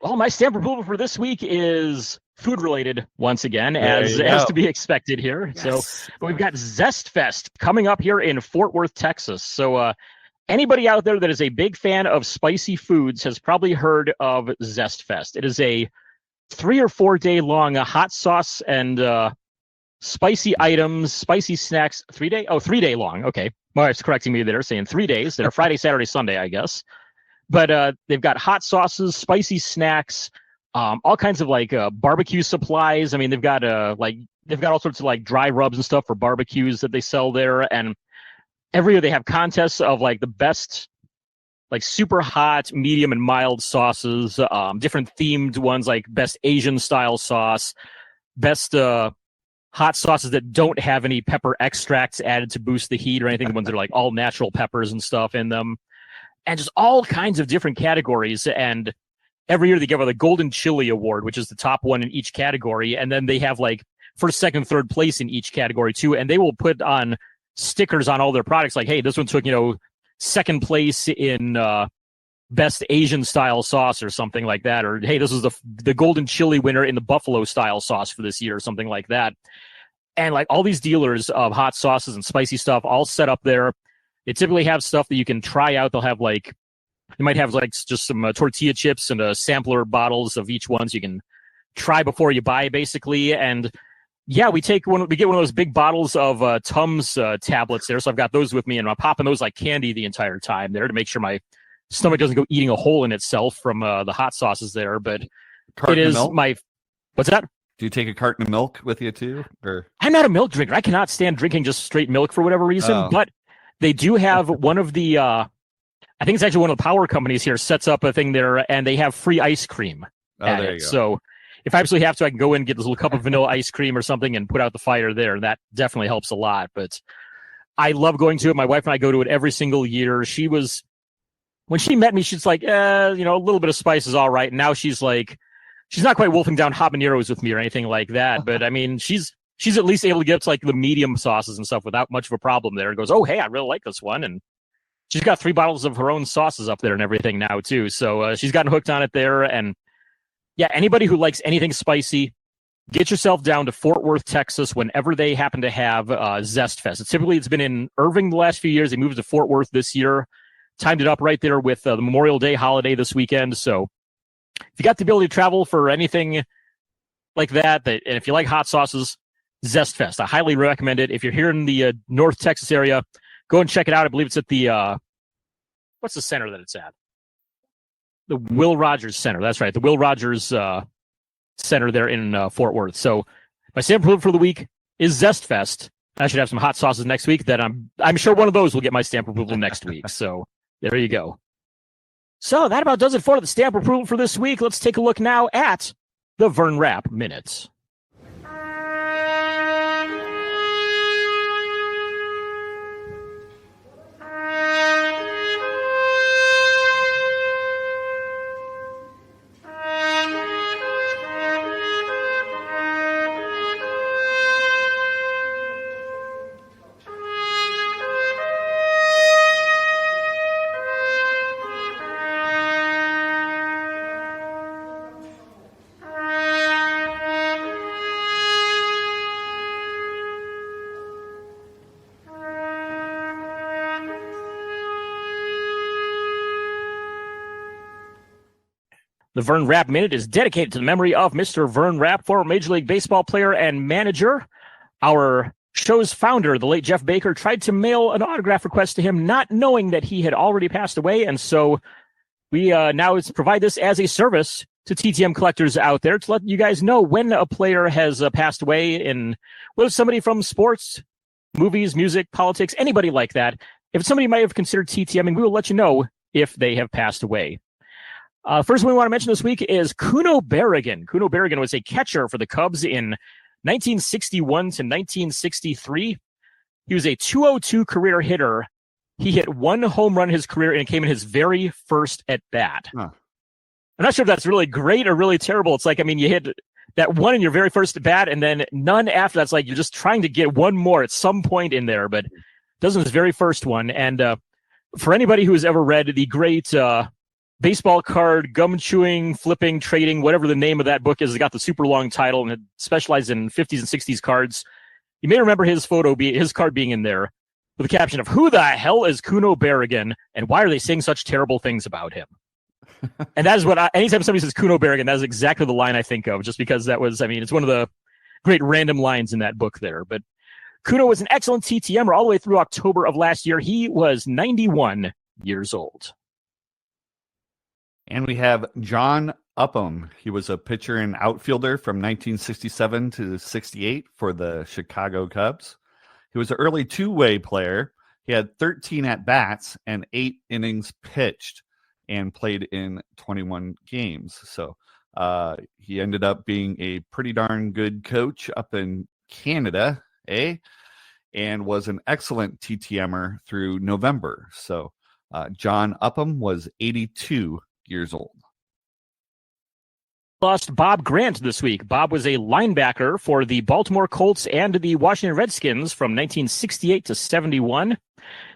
Well, my stamp of approval for this week is food-related once again, as to be expected here. Yes. So we've got Zest Fest coming up here in Fort Worth, Texas. So anybody out there that is a big fan of spicy foods has probably heard of Zest Fest. It is a 3 or 4 day long hot sauce and spicy items, spicy snacks. 3 day? Oh, 3 day long. Okay. My wife's correcting me there, saying 3 days. They're Friday, Saturday, Sunday, I guess. But they've got hot sauces, spicy snacks, all kinds of like barbecue supplies. I mean, they've got all sorts of like dry rubs and stuff for barbecues that they sell there. And every year they have contests of like the best, like super hot, medium, and mild sauces, different themed ones like best Asian style sauce, best hot sauces that don't have any pepper extracts added to boost the heat or anything. The ones that are like all natural peppers and stuff in them, and just all kinds of different categories. And every year they give out the Golden Chili Award, which is the top one in each category. And then they have like first, second, third place in each category too. And they will put on stickers on all their products like, hey, this one took, second place in best Asian style sauce or something like that. Or, hey, this was the Golden Chili winner in the buffalo style sauce for this year or something like that. And like all these dealers of hot sauces and spicy stuff all set up there. They typically have stuff that you can try out. They might have like just some tortilla chips and sampler bottles of each one so you can try before you buy, basically. And yeah, we get one of those big bottles of Tums tablets there. So I've got those with me, and I'm popping those like candy the entire time there to make sure my stomach doesn't go eating a hole in itself from the hot sauces there. But carton it is of milk? my, what's that? Do you take a carton of milk with you too? Or I'm not a milk drinker. I cannot stand drinking just straight milk for whatever reason. But they do have one of the, I think it's actually one of the power companies here sets up a thing there, and they have free ice cream at there it. you go. So if I absolutely have to, I can go in and get this little cup of vanilla ice cream or something and put out the fire there. That definitely helps a lot. But I love going to it. My wife and I go to it every single year. When she met me, she's like, a little bit of spice is all right. And now she's like, she's not quite wolfing down habaneros with me or anything like that. But I mean, she's at least able to get up to like the medium sauces and stuff without much of a problem there. And goes, oh, hey, I really like this one. And she's got 3 bottles of her own sauces up there and everything now too. So she's gotten hooked on it there. And yeah, anybody who likes anything spicy, get yourself down to Fort Worth, Texas, whenever they happen to have Zest Fest. It's been in Irving the last few years. They moved to Fort Worth this year. Timed it up right there with the Memorial Day holiday this weekend. So if you got the ability to travel for anything like that, and if you like hot sauces, Zest Fest, I highly recommend it. If you're here in the North Texas area, go and check it out. I believe it's at the, what's the center that it's at? The Will Rogers Center. That's right. The Will Rogers Center there in Fort Worth. So my sample for the week is Zest Fest. I should have some hot sauces next week that I'm sure one of those will get my stamp approval next week. So there you go. So that about does it for the stamp approval for this week. Let's take a look now at the Vern Rapp Minutes. The Vern Rapp Minute is dedicated to the memory of Mr. Vern Rapp, former Major League Baseball player and manager. Our show's founder, the late Jeff Baker, tried to mail an autograph request to him, not knowing that he had already passed away. And so we now provide this as a service to TTM collectors out there to let you guys know when a player has passed away, and whether it's somebody from sports, movies, music, politics, anybody like that. If somebody might have considered TTMing, we will let you know if they have passed away. First one we want to mention this week is Kuno Berrigan. Kuno Berrigan was a catcher for the Cubs in 1961 to 1963. He was a .202 career hitter. He hit 1 home run in his career, and it came in his very first at bat. Huh. I'm not sure if that's really great or really terrible. It's like, I mean, you hit that one in your very first at bat, and then none after. That's like you're just trying to get one more at some point in there, but doesn't his very first one. And for anybody who has ever read the great baseball card, gum chewing, flipping, trading, whatever the name of that book is, it got the super long title, and it specialized in 50s and 60s cards. You may remember his card being in there with the caption of "Who the hell is Kuno Berrigan, and why are they saying such terrible things about him?" And that is what anytime somebody says Kuno Berrigan, that is exactly the line I think of, just because that was, I mean, it's one of the great random lines in that book there. But Kuno was an excellent TTMer all the way through October of last year. He was 91 years old. And we have John Upham. He was a pitcher and outfielder from 1967 to 68 for the Chicago Cubs. He was an early two-way player. He had 13 at-bats and 8 innings pitched and played in 21 games. So he ended up being a pretty darn good coach up in Canada, and was an excellent TTMer through November. So John Upham was 82 years old. Lost Bob Grant this week. Bob was a linebacker for the Baltimore Colts and the Washington Redskins from 1968 to 71.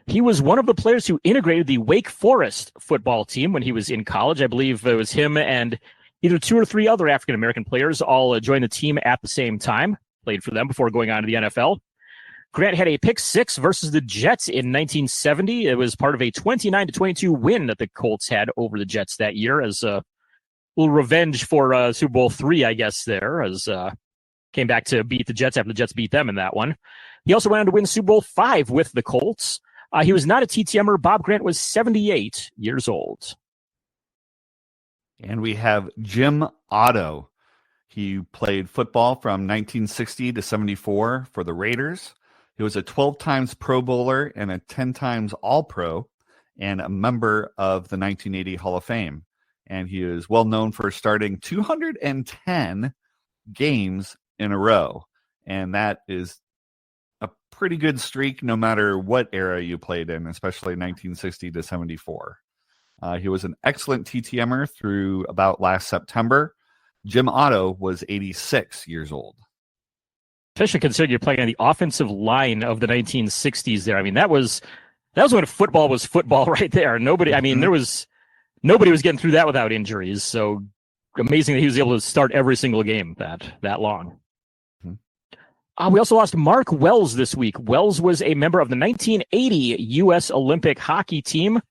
He was one of the players who integrated the Wake Forest football team when he was in college. I believe it was him and either 2 or 3 other African-American players all joined the team at the same time, played for them before going on to the NFL. Grant had a pick 6 versus the Jets in 1970. It was part of a 29-22 win that the Colts had over the Jets that year, as a little revenge for Super Bowl III, I guess, there, as came back to beat the Jets after the Jets beat them in that one. He also went on to win Super Bowl V with the Colts. He was not a TTMer. Bob Grant was 78 years old. And we have Jim Otto. He played football from 1960 to 74 for the Raiders. He was a 12 times Pro Bowler and a 10 times All-Pro, and a member of the 1980 Hall of Fame. and he is well known for starting 210 games in a row. And that is a pretty good streak no matter what era you played in, especially 1960 to 74. He was an excellent TTMer through about last September. Jim Otto was 86 years old. Especially considering you're playing on the offensive line of the 1960s there. I mean, that was when football was football right there. Nobody was getting through that without injuries. So amazing that he was able to start every single game that long. We also lost Mark Wells this week. Wells was a member of the 1980 U.S. Olympic hockey team.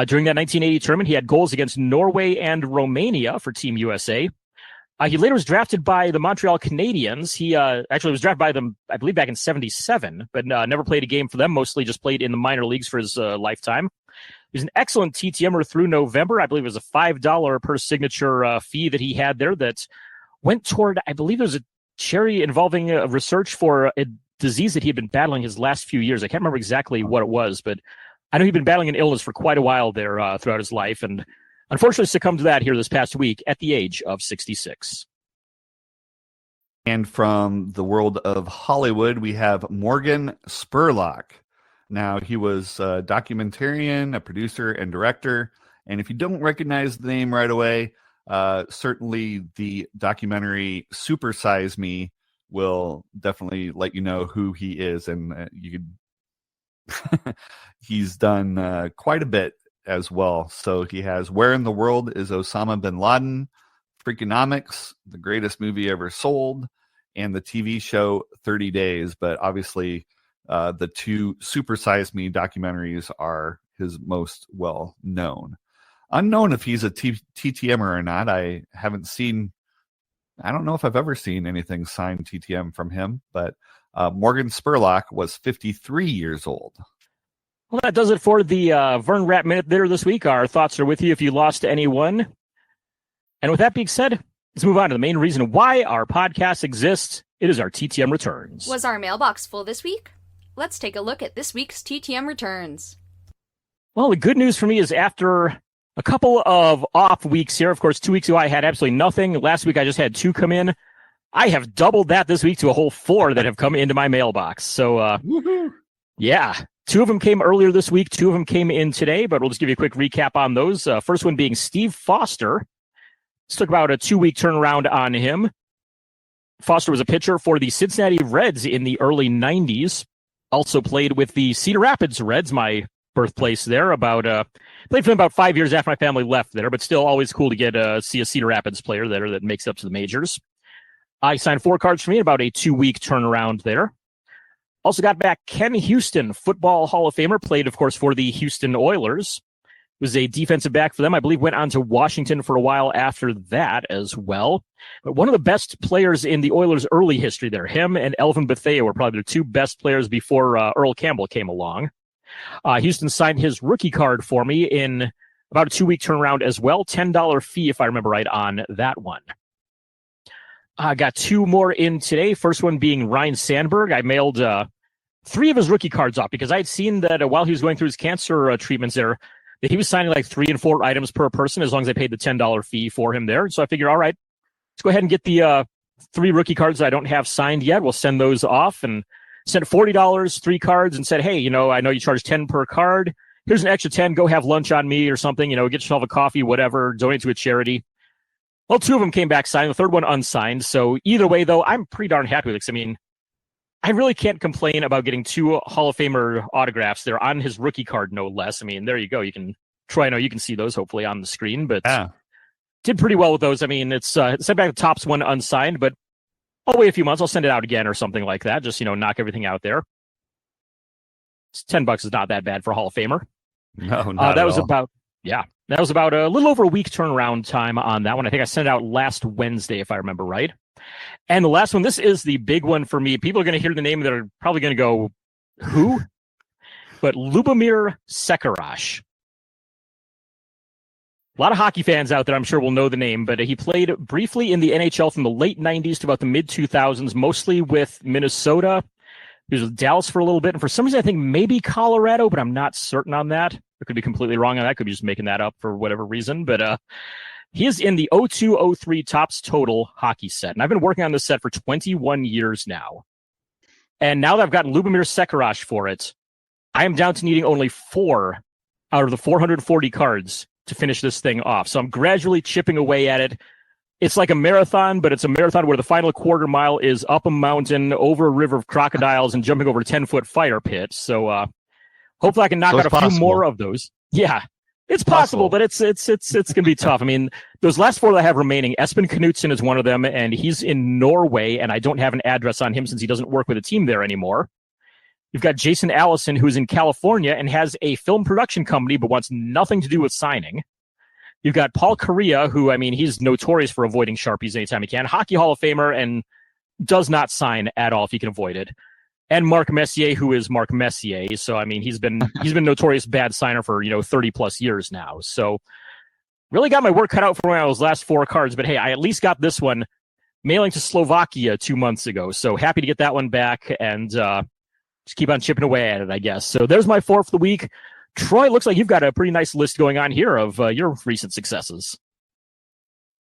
During that 1980 tournament, he had goals against Norway and Romania for Team USA. He later was drafted by the Montreal Canadiens. He actually was drafted by them, I believe, back in 77, but never played a game for them, mostly just played in the minor leagues for his lifetime. He was an excellent TTMer through November. I believe it was a $5 per signature fee that he had there that went toward, I believe it was a charity involving research for a disease that he had been battling his last few years. I can't remember exactly what it was, but I know he'd been battling an illness for quite a while there throughout his life, and unfortunately succumbed to that here this past week at the age of 66. And from the world of Hollywood, we have Morgan Spurlock. Now, he was a documentarian, a producer, and director. And if you don't recognize the name right away, certainly the documentary Super Size Me will definitely let you know who he is. And you could he's done quite a bit as well. So he has Where in the World is Osama bin Laden, Freakonomics, the greatest movie ever sold, and the TV show 30 Days. But obviously, the two Super Size Me documentaries are his most well known. Unknown if he's a TTMer or not. I don't know if I've ever seen anything signed TTM from him, but Morgan Spurlock was 53 years old. Well, that does it for the Vern Rapp Minute there this week. Our thoughts are with you if you lost anyone. And with that being said, let's move on to the main reason why our podcast exists. It is our TTM returns. Was our mailbox full this week? Let's take a look at this week's TTM returns. Well, the good news for me is after a couple of off weeks here, of course, 2 weeks ago I had absolutely nothing. Last week I just had 2 come in. I have doubled that this week to a whole 4 that have come into my mailbox. So, yeah, 2 of them came earlier this week. 2 of them came in today, but we'll just give you a quick recap on those. First one being Steve Foster. This took about a 2-week turnaround on him. Foster was a pitcher for the Cincinnati Reds in the early 90s. Also played with the Cedar Rapids Reds, my birthplace there. Played for them about 5 years after my family left there, but still always cool to get see a Cedar Rapids player there that makes it up to the majors. I signed 4 cards for me, about a 2-week turnaround there. Also got back Ken Houston, Football Hall of Famer, played, of course, for the Houston Oilers. Was a defensive back for them. I believe went on to Washington for a while after that as well. But one of the best players in the Oilers' early history there. Him and Elvin Bethea were probably their 2 best players before Earl Campbell came along. Houston signed his rookie card for me in about a 2-week turnaround as well. $10 fee, if I remember right, on that one. I got 2 more in today. First one being Ryan Sandberg. I mailed 3 of his rookie cards off because I had seen that while he was going through his cancer treatments there, that he was signing like 3 and 4 items per person as long as I paid the $10 fee for him there. So I figured, all right, let's go ahead and get the 3 rookie cards that I don't have signed yet. We'll send those off and sent $40, 3 cards, and said, hey, I know you charge 10 per card. Here's an extra 10. Go have lunch on me or something. Get yourself a coffee, whatever. Donate to a charity. Well, 2 of them came back signed. The third one unsigned. So either way, though, I'm pretty darn happy with it. 'Cause, I mean, I really can't complain about getting 2 Hall of Famer autographs. They're on his rookie card, no less. I mean, there you go. You can try. I know you can see those hopefully on the screen, but did pretty well with those. I mean, it's sent back the Topps one unsigned, but I'll wait a few months. I'll send it out again or something like that. Just, knock everything out there. It's $10 is not that bad for a Hall of Famer. No, not that was about, that was about a little over a week turnaround time on that one. I think I sent it out last Wednesday, if I remember right. And the last one, this is the big one for me. People are going to hear the name that are probably going to go, who? But Lubomir Sekarash. A lot of hockey fans out there, I'm sure, will know the name, but he played briefly in the NHL from the late 90s to about the mid-2000s, mostly with Minnesota. He was with Dallas for a little bit, and for some reason, I think maybe Colorado, but I'm not certain on that. I could be completely wrong on that. I could be just making that up for whatever reason. But He is in the 0203 Topps Total hockey set, and I've been working on this set for 21 years now. And now that I've gotten Lubomir Sekerash for it, I am down to needing only 4 out of the 440 cards to finish this thing off. So I'm gradually chipping away at it. It's like a marathon, but it's a marathon where the final quarter mile is up a mountain, over a river of crocodiles, and jumping over a 10-foot fire pit. So hopefully I can knock out a few more of those. Yeah. It's possible, but it's going to be tough. I mean, those last 4 that I have remaining, Espen Knutsen is one of them, and he's in Norway, and I don't have an address on him since he doesn't work with a team there anymore. You've got Jason Allison, who's in California and has a film production company, but wants nothing to do with signing. You've got Paul Correa, who, I mean, he's notorious for avoiding Sharpies anytime he can. Hockey Hall of Famer and does not sign at all if he can avoid it. And Mark Messier, who is Mark Messier. So, I mean, he's been notorious bad signer for, 30 plus years now. So really got my work cut out for one of those last 4 cards. But hey, I at least got this one mailing to Slovakia 2 months ago. So happy to get that one back and just keep on chipping away at it, I guess. So there's my 4 for the week. Troy, looks like you've got a pretty nice list going on here of your recent successes.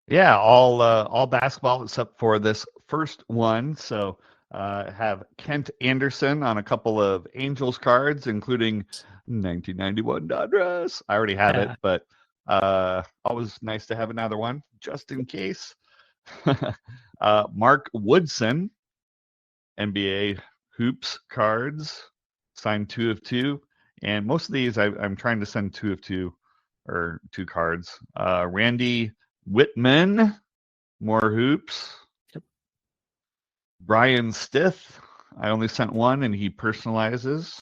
Yeah, all basketball except for this first one. So have Kent Anderson on a couple of Angels cards, including 1991 Donruss. I already have it, but always nice to have another one just in case. Mark Woodson, NBA Hoops cards, signed 2 of 2. And most of these I'm trying to send 2 of 2 or 2 cards. Randy Whitman, more hoops. Yep. Brian Stith, I only sent 1 and he personalizes.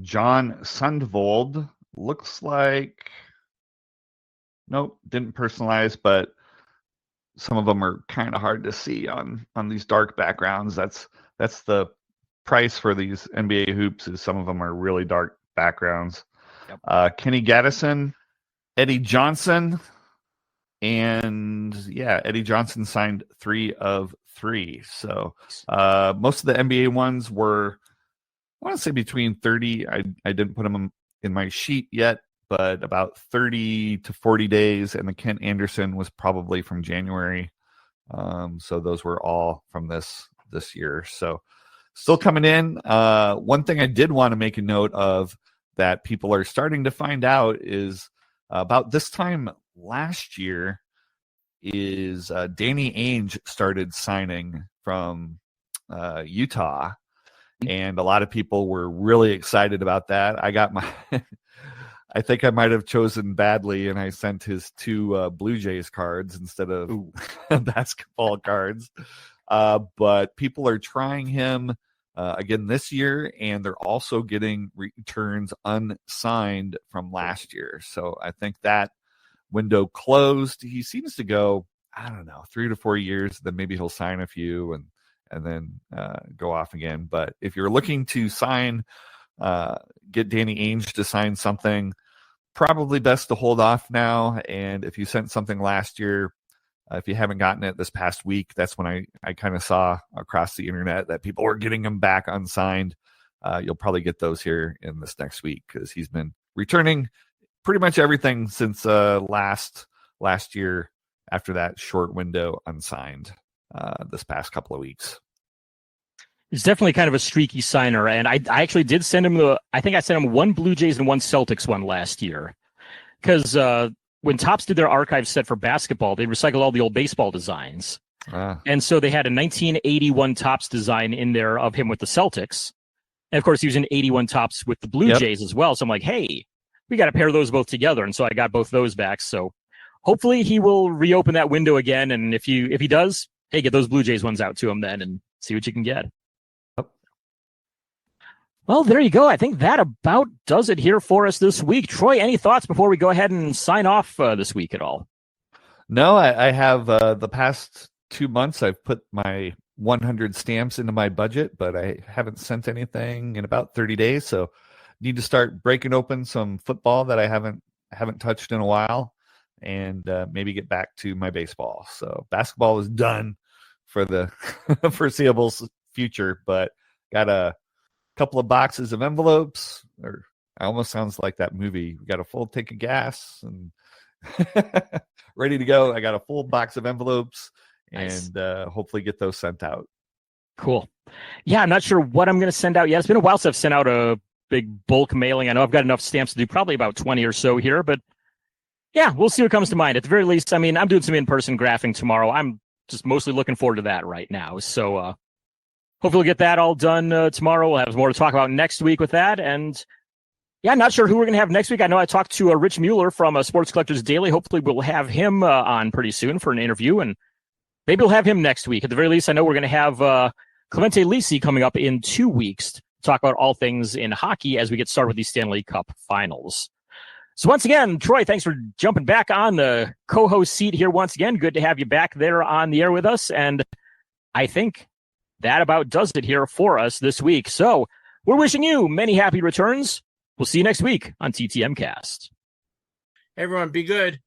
John Sundvold, looks like, nope, didn't personalize, but some of them are kind of hard to see on these dark backgrounds. That's the price for these NBA hoops, is some of them are really dark backgrounds. Yep. Kenny Gaddison, Eddie Johnson, and Eddie Johnson signed 3 of 3. So most of the NBA ones were, I want to say between 30. I didn't put them in my sheet yet, but about 30 to 40 days. And the Kent Anderson was probably from January. So those were all from this year. So still coming in. One thing I did want to make a note of that people are starting to find out is about this time last year is Danny Ainge started signing from Utah. And a lot of people were really excited about that. I got my, I think I might have chosen badly, and I sent his 2 Blue Jays cards instead of basketball cards. But people are trying him again this year, and they're also getting returns unsigned from last year. So I think that window closed. He seems to go, I don't know, 3 to 4 years. Then maybe he'll sign a few and then go off again. But if you're looking to sign, get Danny Ainge to sign something, probably best to hold off now. And if you sent something last year, if you haven't gotten it this past week, that's when I kind of saw across the internet that people were getting them back unsigned. You'll probably get those here in this next week because he's been returning pretty much everything since last year after that short window unsigned this past couple of weeks. He's definitely kind of a streaky signer, and I actually did send him I think I sent him 1 Blue Jays and 1 Celtics one last year because when Topps did their archive set for basketball, they recycled all the old baseball designs. And so they had a 1981 Topps design in there of him with the Celtics. And of course, he was in 81 Topps with the Blue Jays as well. So I'm like, hey, we got to pair those both together. And so I got both those back. So hopefully he will reopen that window again. And if he does, hey, get those Blue Jays ones out to him then and see what you can get. Well, there you go. I think that about does it here for us this week. Troy, any thoughts before we go ahead and sign off this week at all? No, I have the past 2 months, I've put my 100 stamps into my budget, but I haven't sent anything in about 30 days. So need to start breaking open some football that I haven't touched in a while and maybe get back to my baseball. So basketball is done for the foreseeable future, but got a couple of boxes of envelopes, or it almost sounds like that movie. We got a full tank of gas and ready to go. I got a full box of envelopes Nice. and hopefully get those sent out. Cool. Yeah, I'm not sure what I'm going to send out yet. It's been a while since I've sent out a big bulk mailing. I know I've got enough stamps to do probably about 20 or so here, but yeah, we'll see what comes to mind. At the very least, I mean, I'm doing some in-person graphing tomorrow. I'm just mostly looking forward to that right now. So hopefully we'll get that all done tomorrow. We'll have more to talk about next week with that. And yeah, not sure who we're going to have next week. I know I talked to Rich Mueller from Sports Collectors Daily. Hopefully we'll have him on pretty soon for an interview, and maybe we'll have him next week. At the very least, I know we're going to have Clemente Lisi coming up in 2 weeks to talk about all things in hockey as we get started with the Stanley Cup Finals. So once again, Troy, thanks for jumping back on the co-host seat here once again. Good to have you back there on the air with us. And I think that about does it here for us this week. So we're wishing you many happy returns. We'll see you next week on TTM Cast. Everyone, be good.